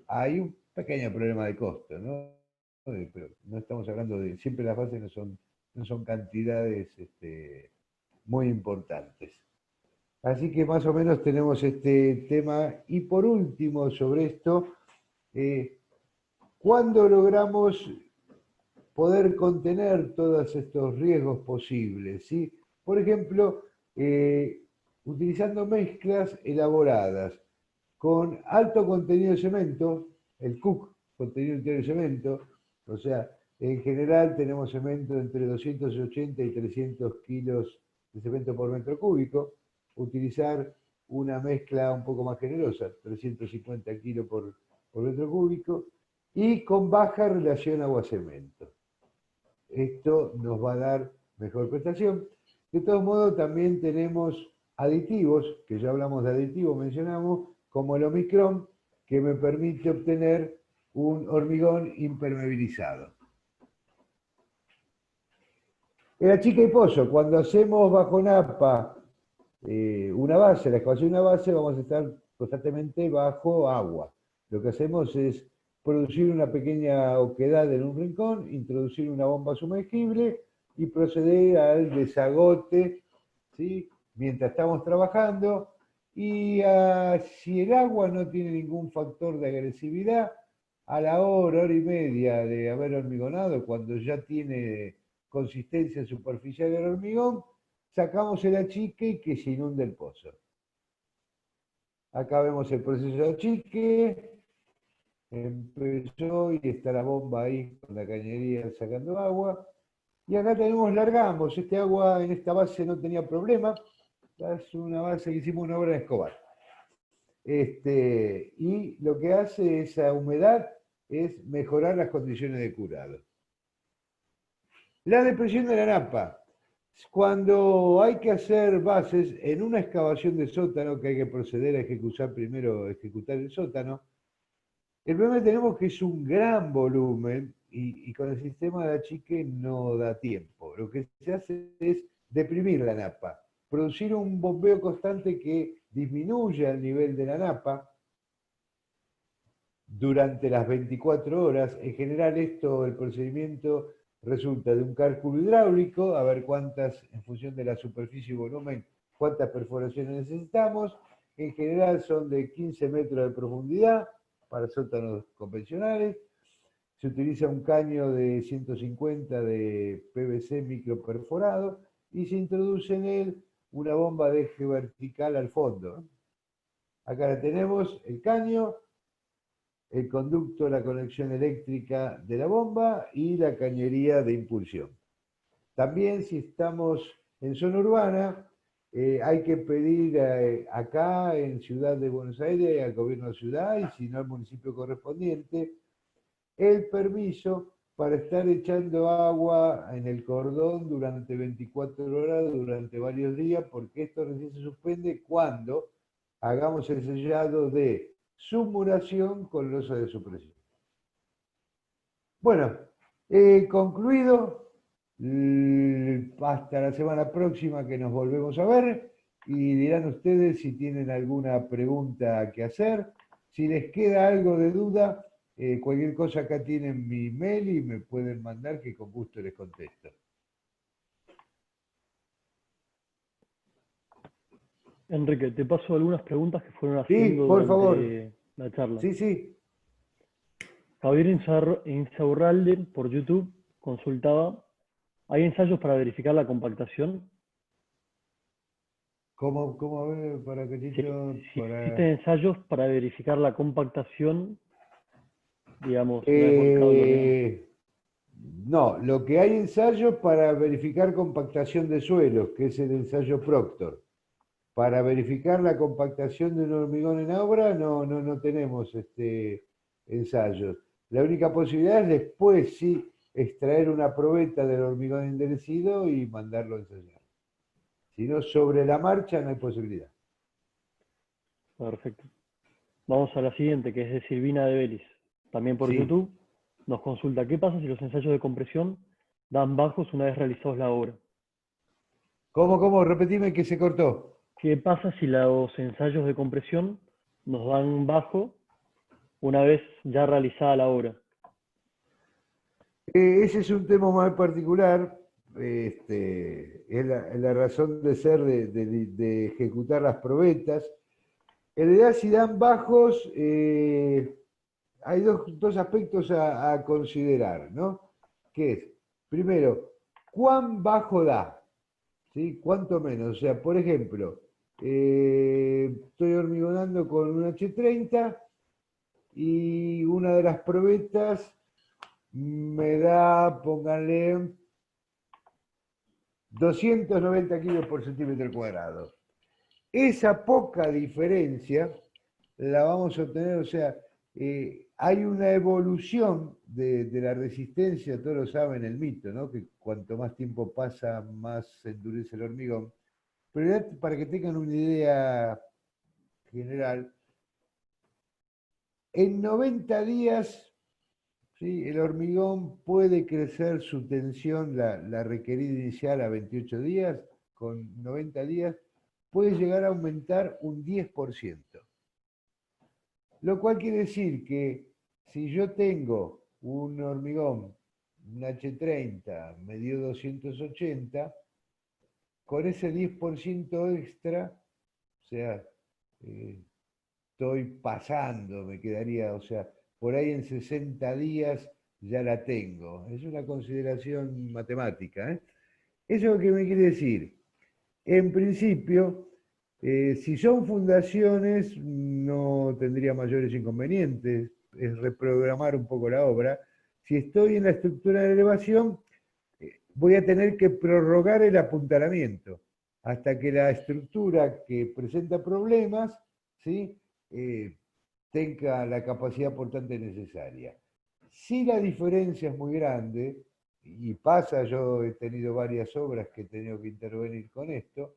Speaker 2: Hay pequeño problema de costo, ¿no? Pero no estamos hablando de, siempre las bases no son cantidades muy importantes. Así que más o menos tenemos este tema. Y por último, sobre esto, ¿cuándo logramos poder contener todos estos riesgos posibles? ¿Sí? Por ejemplo, utilizando mezclas elaboradas con alto contenido de cemento, el CUC, contenido entero de cemento, o sea, en general tenemos cemento entre 280 y 300 kilos de cemento por metro cúbico, utilizar una mezcla un poco más generosa, 350 kilos por metro cúbico, y con baja relación agua-cemento. Esto nos va a dar mejor prestación. De todos modos, también tenemos aditivos, que ya hablamos de aditivos, mencionamos, como el Omicron, que me permite obtener un hormigón impermeabilizado. En la chica y pozo, cuando hacemos bajo napa una base, la excavación de una base, vamos a estar constantemente bajo agua. Lo que hacemos es producir una pequeña oquedad en un rincón, introducir una bomba sumergible y proceder al desagote, ¿sí? Mientras estamos trabajando. Y si el agua no tiene ningún factor de agresividad, a la hora y media de haber hormigonado, cuando ya tiene consistencia superficial del hormigón, sacamos el achique y que se inunde el pozo. Acá vemos el proceso de achique. Empezó y está la bomba ahí con la cañería sacando agua. Y acá tenemos largamos. Este agua en esta base no tenía problema. Es una base que hicimos una obra en Escobar. Y lo que hace esa humedad es mejorar las condiciones de curado. La depresión de la napa. Cuando hay que hacer bases en una excavación de sótano, que hay que proceder a ejecutar primero, ejecutar el sótano, el problema que tenemos que es un gran volumen y con el sistema de achique no da tiempo. Lo que se hace es deprimir la napa, producir un bombeo constante que disminuya el nivel de la napa durante las 24 horas. En general el procedimiento resulta de un cálculo hidráulico, a ver cuántas, en función de la superficie y volumen, cuántas perforaciones necesitamos. En general son de 15 metros de profundidad para sótanos convencionales. Se utiliza un caño de 150 de PVC microperforado y se introduce en él una bomba de eje vertical al fondo. Acá la tenemos, el caño, el conducto, la conexión eléctrica de la bomba y la cañería de impulsión. También si estamos en zona urbana, hay que pedir acá en Ciudad de Buenos Aires al gobierno de ciudad y si no al municipio correspondiente, el permiso para estar echando agua en el cordón durante 24 horas, durante varios días, porque esto recién se suspende cuando hagamos el sellado de submuración con losa de supresión. Bueno, concluido. Hasta la semana próxima que nos volvemos a ver y dirán ustedes si tienen alguna pregunta que hacer. Si les queda algo de duda, cualquier cosa acá tienen mi mail y me pueden mandar que con gusto les contesto.
Speaker 6: Enrique, te paso algunas preguntas que fueron
Speaker 2: Sí,
Speaker 6: haciendo
Speaker 2: por favor.
Speaker 6: durante la charla.
Speaker 2: Sí, sí.
Speaker 6: Javier Insaurralde por YouTube consultaba, ¿hay ensayos para verificar la compactación?
Speaker 2: ¿Cómo a ver, para que
Speaker 6: Si existen ensayos para verificar la compactación, digamos,
Speaker 2: no, lo que hay ensayos para verificar compactación de suelos, que es el ensayo Proctor. Para verificar la compactación de un hormigón en obra no tenemos ensayos. La única posibilidad es después sí extraer una probeta del hormigón enderecido y mandarlo a ensayar. Si no, sobre la marcha no hay posibilidad.
Speaker 6: Perfecto. Vamos a la siguiente, que es de Silvina de Vélez. También por
Speaker 2: Sí.
Speaker 6: YouTube nos consulta, ¿qué pasa si los ensayos de compresión dan bajos una vez realizados la obra?
Speaker 2: ¿Cómo? Repetime que se cortó.
Speaker 6: ¿Qué pasa si los ensayos de compresión nos dan bajo una vez ya realizada la obra?
Speaker 2: Ese es un tema más particular, es la razón de ser de ejecutar las probetas. En realidad, si dan bajos, hay dos aspectos a considerar, ¿no? Que es, primero, ¿cuán bajo da? ¿Sí? ¿Cuánto menos? O sea, por ejemplo, estoy hormigonando con un H30 y una de las probetas me da, pónganle, 290 kilos por centímetro cuadrado. Esa poca diferencia la vamos a obtener, o sea, hay una evolución de la resistencia, todos lo saben, el mito, ¿no? Que cuanto más tiempo pasa, más se endurece el hormigón. Pero para que tengan una idea general, en 90 días, ¿sí?, el hormigón puede crecer su tensión, la requerida inicial a 28 días, con 90 días puede llegar a aumentar un 10%. Lo cual quiere decir que si yo tengo un hormigón, un H30, me dio 280, con ese 10% extra, o sea, estoy pasando, me quedaría, o sea, por ahí en 60 días ya la tengo. Es una consideración matemática, ¿eh? ¿Eso qué me quiere decir? En principio, si son fundaciones, no tendría mayores inconvenientes, es reprogramar un poco la obra. Si estoy en la estructura de elevación, voy a tener que prorrogar el apuntalamiento hasta que la estructura que presenta problemas, ¿sí?, tenga la capacidad portante necesaria. Si la diferencia es muy grande, y pasa, yo he tenido varias obras que he tenido que intervenir con esto,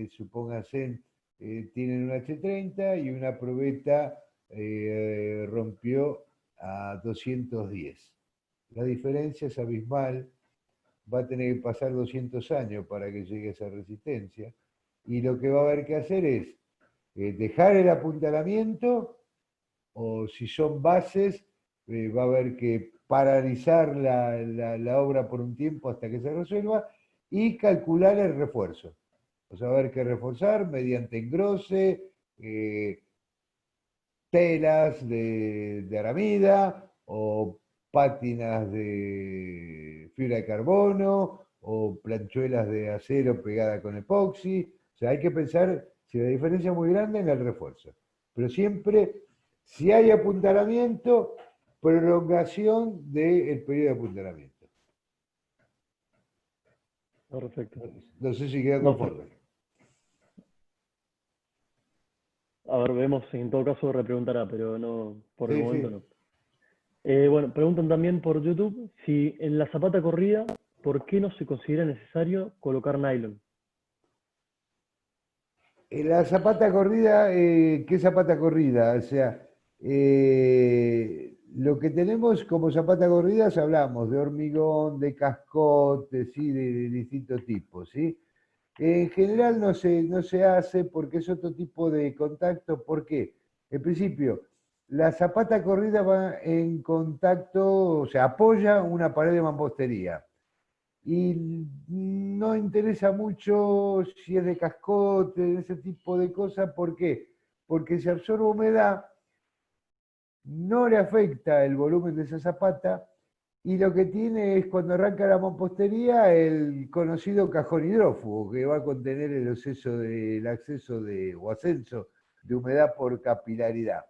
Speaker 2: supónganse, tienen un H30 y una probeta rompió a 210. La diferencia es abismal, va a tener que pasar 200 años para que llegue a esa resistencia, y lo que va a haber que hacer es dejar el apuntalamiento, o si son bases, va a haber que paralizar la obra por un tiempo hasta que se resuelva y calcular el refuerzo. O sea, va a haber que reforzar mediante engrose, telas de aramida o pátinas de fibra de carbono o planchuelas de acero pegada con epoxi. O sea, hay que pensar, si la diferencia es muy grande, en el refuerzo. Pero siempre, si hay apuntalamiento, prolongación del periodo de apuntalamiento.
Speaker 6: Perfecto.
Speaker 2: No sé si queda
Speaker 6: No,
Speaker 2: conforme.
Speaker 6: a ver, vemos, en todo caso repreguntará, pero no, por el
Speaker 2: Sí,
Speaker 6: momento
Speaker 2: sí.
Speaker 6: no. Bueno, preguntan también por YouTube si en la zapata corrida, ¿por qué no se considera necesario colocar nylon?
Speaker 2: La zapata corrida, ¿qué zapata corrida? O sea, lo que tenemos como zapata corridas, hablamos de hormigón, de cascote, ¿sí?, de distintos tipos, ¿sí? En general no se hace porque es otro tipo de contacto. ¿Por qué? En principio, la zapata corrida va en contacto, o sea, apoya una pared de mampostería. Y no interesa mucho si es de cascote, ese tipo de cosas. ¿Por qué? Porque si absorbe humedad, no le afecta el volumen de esa zapata, y lo que tiene es, cuando arranca la mampostería, el conocido cajón hidrófugo, que va a contener el acceso o ascenso de humedad por capilaridad.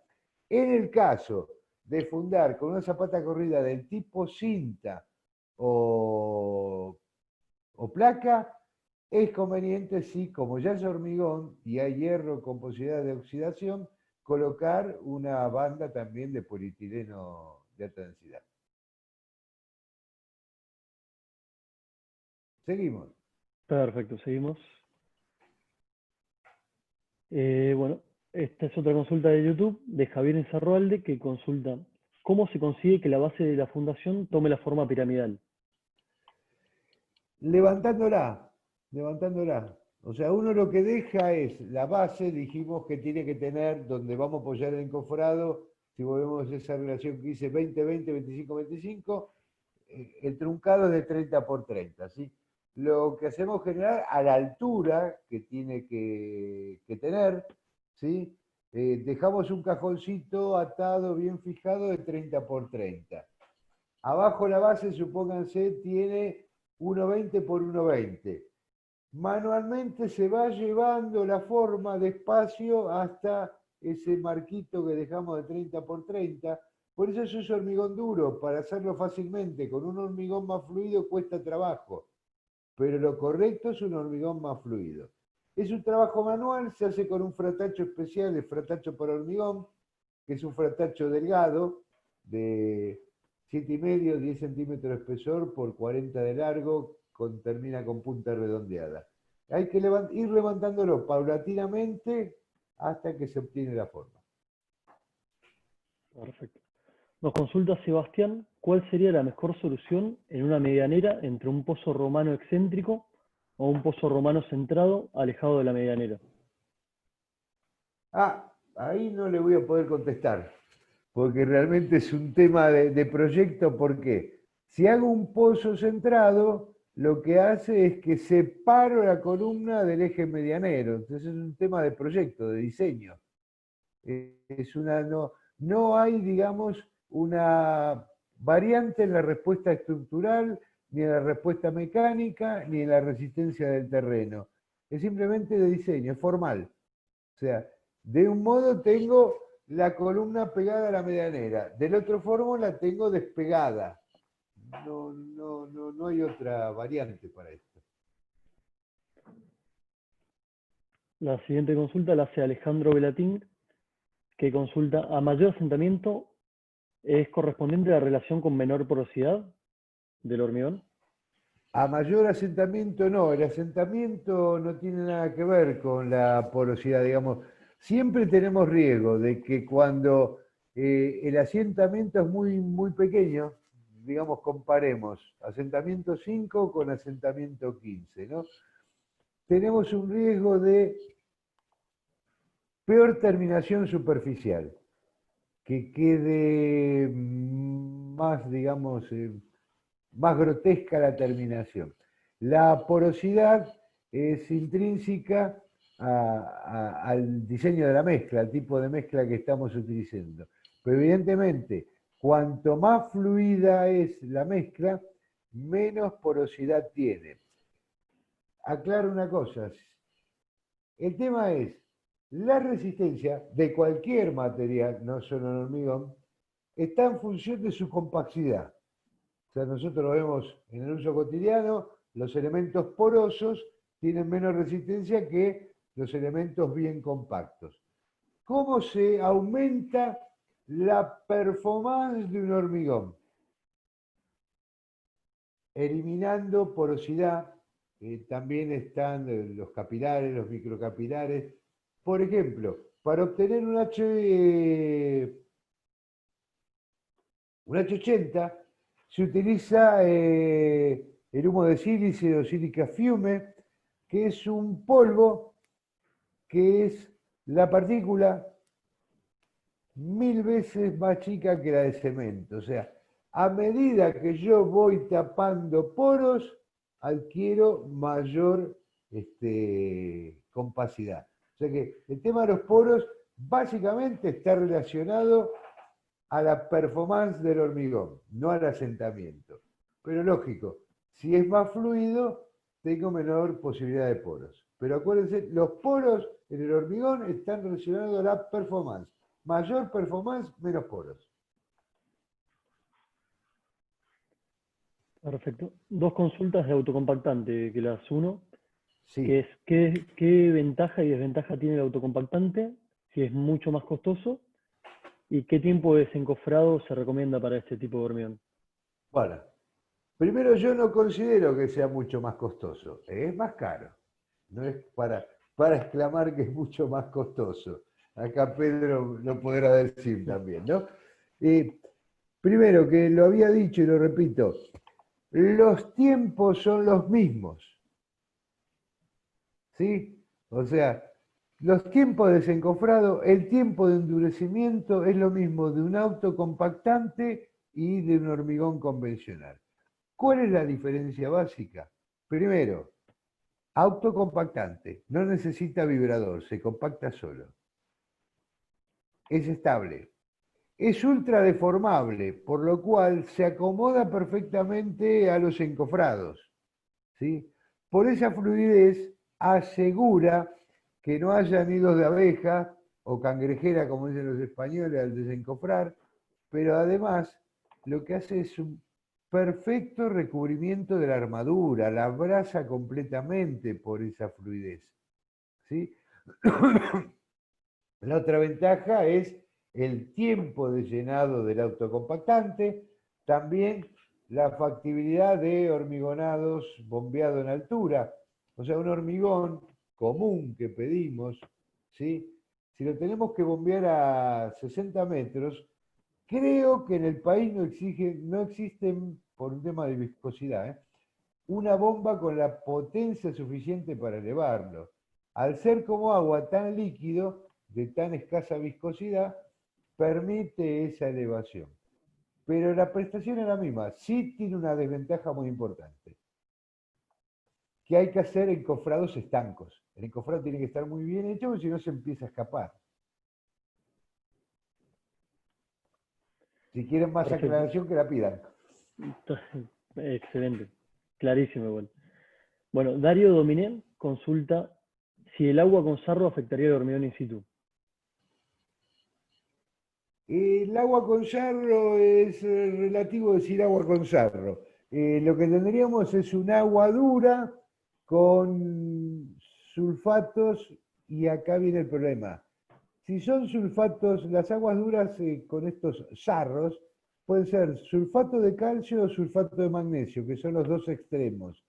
Speaker 2: En el caso de fundar con una zapata corrida del tipo cinta o placa, es conveniente, sí, como ya es hormigón y hay hierro con posibilidad de oxidación, colocar una banda también de polietileno de alta densidad. Seguimos.
Speaker 6: Perfecto, seguimos. Bueno, esta es otra consulta de YouTube de Javier Enzarroalde, que consulta ¿cómo se consigue que la base de la fundación tome la forma piramidal?
Speaker 2: Levantándola, levantándola. O sea, uno lo que deja es la base, dijimos que tiene que tener, donde vamos a apoyar el encofrado, si volvemos a esa relación que hice 20-20, 25-25, el truncado es de 30 por 30, ¿sí? Lo que hacemos generar a la altura que tiene que tener, ¿sí? Dejamos un cajoncito atado, bien fijado, de 30 por 30. Abajo la base, supónganse, tiene 1,20 por 1,20. Manualmente se va llevando la forma despacio hasta ese marquito que dejamos de 30 por 30. Por eso yo uso hormigón duro, para hacerlo fácilmente. Con un hormigón más fluido cuesta trabajo, pero lo correcto es un hormigón más fluido. Es un trabajo manual, se hace con un fratacho especial, el fratacho para hormigón, que es un fratacho delgado de 7,5, 10 centímetros de espesor por 40 de largo, termina con punta redondeada. Hay que ir levantándolo paulatinamente hasta que se obtiene la forma.
Speaker 6: Perfecto. Nos consulta Sebastián, ¿cuál sería la mejor solución en una medianera entre un pozo romano excéntrico o un pozo romano centrado alejado de la medianera?
Speaker 2: Ahí no le voy a poder contestar, porque realmente es un tema de proyecto. ¿Por qué? Si hago un pozo centrado, lo que hace es que separo la columna del eje medianero. Entonces es un tema de proyecto, de diseño. No hay, digamos, una variante en la respuesta estructural, ni en la respuesta mecánica, ni en la resistencia del terreno. Es simplemente de diseño, es formal. O sea, de un modo tengo la columna pegada a la medianera, del otro forma la tengo despegada. No hay otra variante para esto.
Speaker 6: La siguiente consulta la hace Alejandro Velatín, que consulta, ¿a mayor asentamiento es correspondiente la relación con menor porosidad del hormigón?
Speaker 2: A mayor asentamiento no, el asentamiento no tiene nada que ver con la porosidad, digamos. Siempre tenemos riesgo de que cuando el asentamiento es muy pequeño, digamos, comparemos asentamiento 5 con asentamiento 15, ¿no? Tenemos un riesgo de peor terminación superficial, que quede más, digamos, más grotesca la terminación. La porosidad es intrínseca al diseño de la mezcla, al tipo de mezcla que estamos utilizando. Pero evidentemente, cuanto más fluida es la mezcla, menos porosidad tiene. Aclaro una cosa, el tema es, la resistencia de cualquier material, no solo el hormigón, está en función de su compacidad. O sea, nosotros lo vemos en el uso cotidiano, los elementos porosos tienen menos resistencia que los elementos bien compactos. ¿Cómo se aumenta la performance de un hormigón? Eliminando porosidad, también están los capilares, los microcapilares. Por ejemplo, para obtener un H80 se utiliza el humo de sílice o sílica fiume, que es un polvo que es la partícula 1000 veces más chica que la de cemento. O sea, a medida que yo voy tapando poros, adquiero mayor compacidad. O sea que el tema de los poros básicamente está relacionado a la performance del hormigón, no al asentamiento. Pero lógico, si es más fluido, tengo menor posibilidad de poros. Pero acuérdense, los poros en el hormigón están relacionados a la performance. Mayor performance, menos poros.
Speaker 6: Perfecto. Dos consultas de autocompactante que las uno,
Speaker 2: Sí.
Speaker 6: que es ¿qué ventaja y desventaja tiene el autocompactante? Si es mucho más costoso. ¿Y qué tiempo de desencofrado se recomienda para este tipo de hormigón?
Speaker 2: Bueno, primero yo no considero que sea mucho más costoso. Es más caro. No es para exclamar que es mucho más costoso. Acá Pedro lo podrá decir también, ¿no? Primero, que lo había dicho y lo repito, los tiempos son los mismos. ¿Sí? O sea, Los tiempos de desencofrado, el tiempo de endurecimiento es lo mismo de un auto compactante y de un hormigón convencional. ¿Cuál es la diferencia básica? Primero, auto compactante, no necesita vibrador, se compacta solo. Es estable. Es ultra deformable, por lo cual se acomoda perfectamente a los encofrados, ¿sí? Por esa fluidez asegura que no haya nidos de abeja o cangrejera, como dicen los españoles, al desencofrar, pero además lo que hace es un perfecto recubrimiento de la armadura, la abraza completamente por esa fluidez, ¿sí? La otra ventaja es el tiempo de llenado del autocompactante, también la factibilidad de hormigonados bombeado en altura, o sea, un hormigón común que pedimos, ¿sí? Si lo tenemos que bombear a 60 metros, creo que en el país no existen, por un tema de viscosidad, una bomba con la potencia suficiente para elevarlo. Al ser como agua tan líquido, de tan escasa viscosidad, permite esa elevación. Pero la prestación es la misma, sí tiene una desventaja muy importante, que hay que hacer encofrados estancos. El encofrado tiene que estar muy bien hecho, porque si no se empieza a escapar. Si quieren más
Speaker 6: Perfecto.
Speaker 2: aclaración, que la pidan.
Speaker 6: Excelente. Clarísimo, igual. Bueno, Darío Dominé consulta si el agua con sarro afectaría el hormigón in situ.
Speaker 2: El agua con sarro es relativo decir agua con sarro. Lo que tendríamos es un agua dura con sulfatos y acá viene el problema. Si son sulfatos, las aguas duras con estos sarros pueden ser sulfato de calcio o sulfato de magnesio, que son los dos extremos.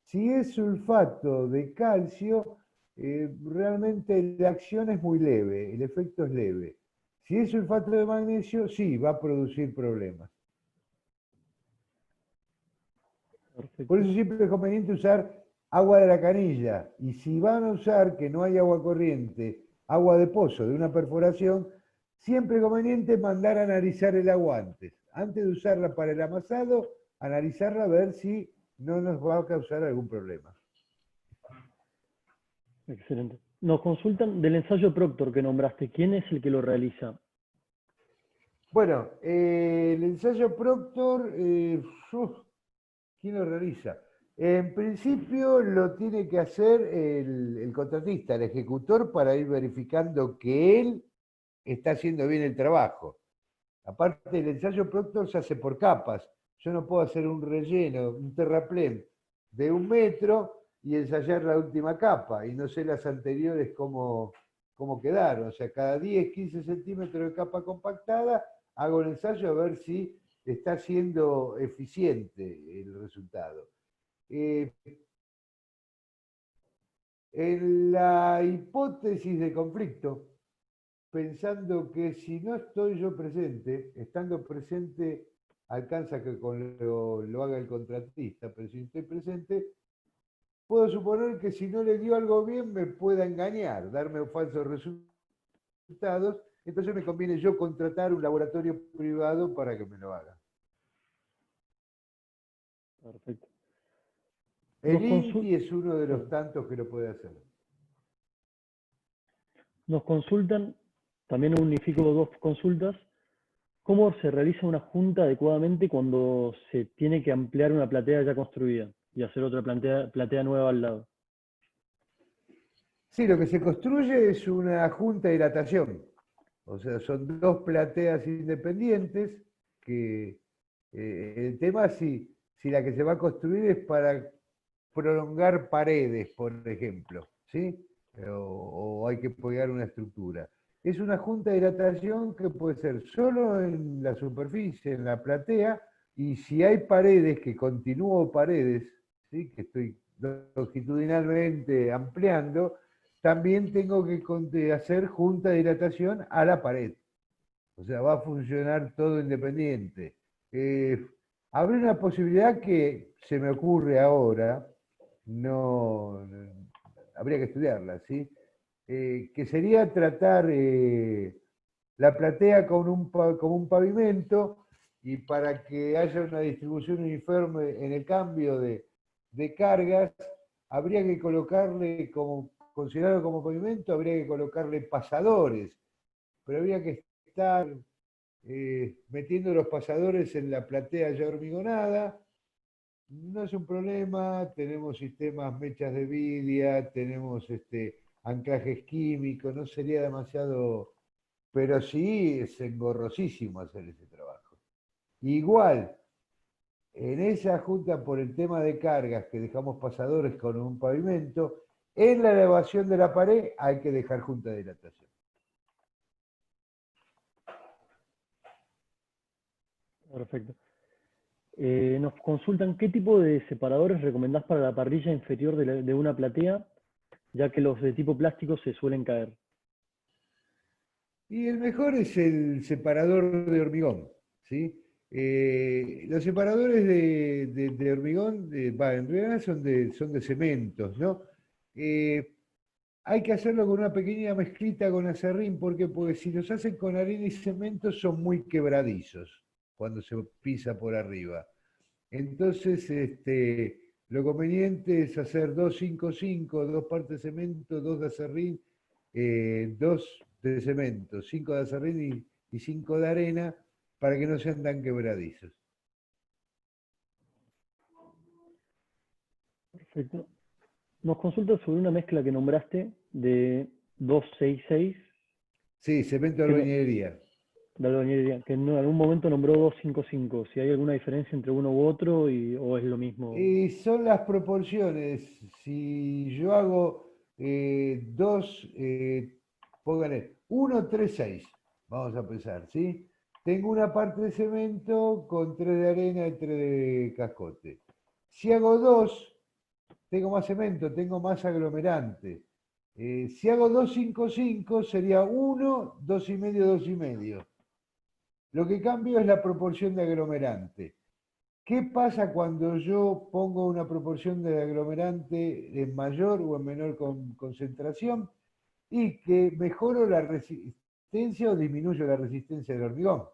Speaker 2: Si es sulfato de calcio, realmente la acción es muy leve, el efecto es leve. Si es sulfato de magnesio, sí, va a producir problemas.
Speaker 6: Perfecto.
Speaker 2: Por eso siempre es conveniente usar agua de la canilla. Y si van a usar que no hay agua corriente, agua de pozo, de una perforación, siempre es conveniente mandar a analizar el agua antes. Antes de usarla para el amasado, analizarla a ver si no nos va a causar algún problema.
Speaker 6: Excelente. Nos consultan del ensayo Proctor que nombraste. ¿Quién es el que lo realiza?
Speaker 2: Bueno, el ensayo Proctor, ¿quién lo realiza? En principio lo tiene que hacer el contratista, el ejecutor, para ir verificando que él está haciendo bien el trabajo. Aparte, el ensayo Proctor se hace por capas. Yo no puedo hacer un relleno, un terraplén de 1 metro y ensayar la última capa, y no sé las anteriores cómo quedaron. O sea, cada 10, 15 centímetros de capa compactada, hago el ensayo a ver si está siendo eficiente el resultado. En la hipótesis de conflicto, pensando que si no estoy yo presente, estando presente alcanza que lo haga el contratista, pero si estoy presente, puedo suponer que si no le dio algo bien me pueda engañar, darme falsos resultados, entonces me conviene yo contratar un laboratorio privado para que me lo haga.
Speaker 6: Perfecto.
Speaker 2: El INTI es uno de los tantos que lo puede hacer.
Speaker 6: Nos consultan, también unifico dos consultas, ¿cómo se realiza una junta adecuadamente cuando se tiene que ampliar una platea ya construida y hacer otra platea nueva al lado?
Speaker 2: Sí, lo que se construye es una junta de hidratación. O sea, son dos plateas independientes que el tema es si la que se va a construir es para prolongar paredes, por ejemplo, ¿sí? O hay que pegar una estructura. Es una junta de hidratación que puede ser solo en la superficie, en la platea, y si hay paredes, que continúo paredes, ¿sí? Que estoy longitudinalmente ampliando, también tengo que hacer junta de hidratación a la pared. O sea, va a funcionar todo independiente. Habría una posibilidad que se me ocurre ahora, no, habría que estudiarla, ¿sí? que sería tratar la platea como un pavimento, y para que haya una distribución uniforme en el cambio de cargas, habría que colocarle, como considerarlo como pavimento, habría que colocarle pasadores, pero habría que estar metiendo los pasadores en la platea ya hormigonada. No es un problema, tenemos sistemas mechas de vidia, tenemos anclajes químicos, no sería demasiado, pero sí es engorrosísimo hacer ese trabajo. Igual, en esa junta por el tema de cargas, que dejamos pasadores con un pavimento, en la elevación de la pared hay que dejar junta de dilatación.
Speaker 6: Perfecto. Nos consultan qué tipo de separadores recomendás para la parrilla inferior de una platea, ya que los de tipo plástico se suelen caer.
Speaker 2: Y el mejor es el separador de hormigón, ¿sí? Los separadores de hormigón, en realidad son de cementos, ¿no? Hay que hacerlo con una pequeña mezclita con acerrín, porque si los hacen con arena y cemento son muy quebradizos cuando se pisa por arriba. Entonces, lo conveniente es hacer 2-5-5, 2 partes de cemento, 2 de acerrín, 2 de cemento, 5 de acerrín y 5 de arena, para que no sean tan quebradizos.
Speaker 6: Perfecto. Nos consulta sobre una mezcla que nombraste de 266
Speaker 2: Sí, cemento de albañilería.
Speaker 6: de albañilería, que en algún momento nombró 255. Si hay alguna diferencia entre uno u otro o es lo mismo.
Speaker 2: Son las proporciones. Si yo hago 2, póngale 1, 3, 6, vamos a empezar, ¿sí? Tengo una parte de cemento con 3 de arena y 3 de cascote. Si hago 2, tengo más cemento, tengo más aglomerante. Si hago 2, 5, 5, sería 1, 2 y medio, 2 y medio. Lo que cambio es la proporción de aglomerante. ¿Qué pasa cuando yo pongo una proporción de aglomerante en mayor o en menor concentración y que mejoro la resistencia o disminuyo la resistencia del hormigón?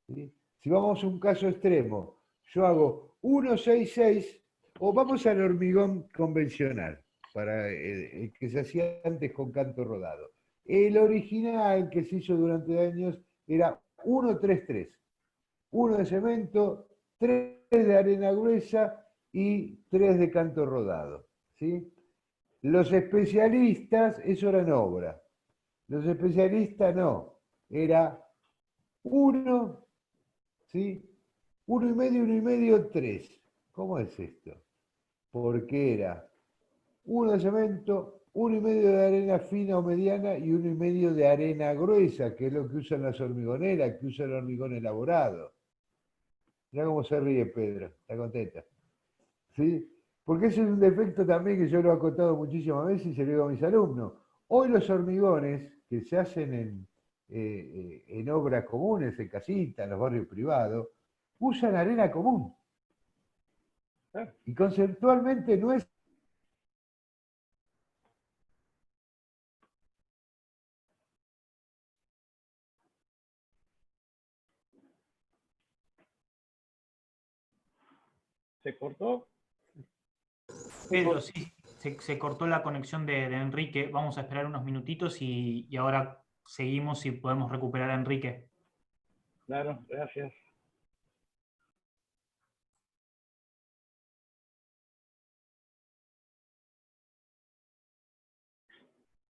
Speaker 2: ¿Sí? Si vamos a un caso extremo, yo hago 1,66 o vamos al hormigón convencional, para el que se hacía antes con canto rodado. El original que se hizo durante años era 1,33. 1 de cemento, 3 de arena gruesa y 3 de canto rodado, ¿sí? Los especialistas, eso era en obra. Los especialistas no, era 1, ¿sí? 1 y medio, 3. ¿Cómo es esto? Porque era 1 de cemento, 1 y medio de arena fina o mediana y 1 y medio de arena gruesa, que es lo que usan las hormigoneras, que usan el hormigón elaborado. Mirá cómo se ríe Pedro, está contenta. ¿Sí? Porque ese es un defecto también que yo lo he acotado muchísimas veces y se lo digo a mis alumnos. Hoy los hormigones que se hacen en obras comunes, en casitas, en los barrios privados, usan arena común. Y conceptualmente no es...
Speaker 1: ¿Se cortó?
Speaker 3: Pedro, sí, se cortó la conexión de Enrique. Vamos a esperar unos minutitos y ahora seguimos y podemos recuperar a Enrique.
Speaker 1: Claro, gracias.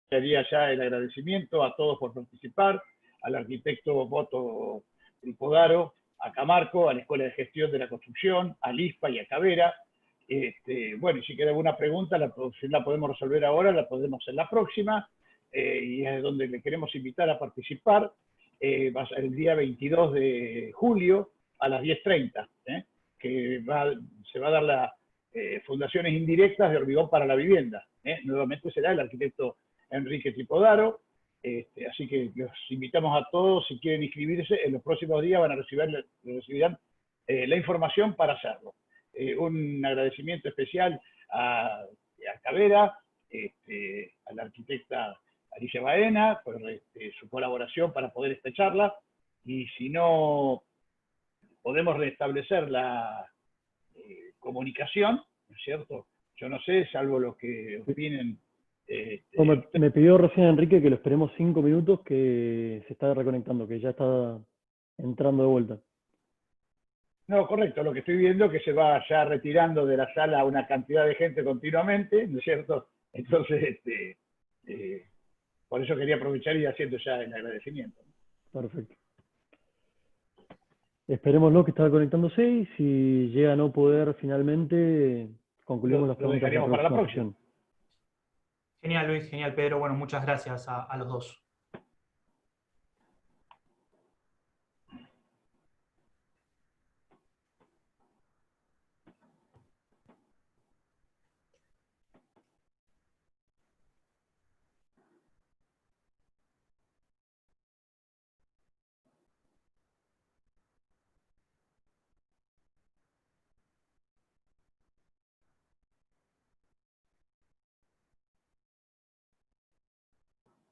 Speaker 1: Sería ya el agradecimiento a todos por participar, al arquitecto Boto Tripodaro, a Camarco, a la Escuela de Gestión de la Construcción, a LISPA y a Cavera. Bueno, y si queda alguna pregunta, si la podemos resolver ahora, la podemos en la próxima, y es donde le queremos invitar a participar. Va a ser el día 22 de julio a las 10:30, que se va a dar las fundaciones indirectas de hormigón para la vivienda. Nuevamente será el arquitecto Enrique Tripodaro, así que los invitamos a todos, si quieren inscribirse, en los próximos días recibirán la información para hacerlo. Un agradecimiento especial a Cavera, a la arquitecta Alicia Baena por su colaboración para poder esta charla, y si no podemos restablecer la comunicación, ¿no es cierto? Yo no sé, salvo lo que opinen.
Speaker 6: No, me pidió recién Enrique que lo esperemos 5 minutos, que se está reconectando, que ya está entrando de vuelta.
Speaker 1: No, correcto, lo que estoy viendo es que se va ya retirando de la sala una cantidad de gente continuamente, ¿no es cierto? Entonces, por eso quería aprovechar y ir haciendo ya el agradecimiento.
Speaker 6: Perfecto. Esperémoslo que está conectándose, y si llega a no poder finalmente, concluimos las
Speaker 1: Lo
Speaker 6: preguntas
Speaker 1: dejaríamos para la próxima.
Speaker 6: sesión.
Speaker 3: Genial, Luis, genial, Pedro. Bueno, muchas gracias a los dos.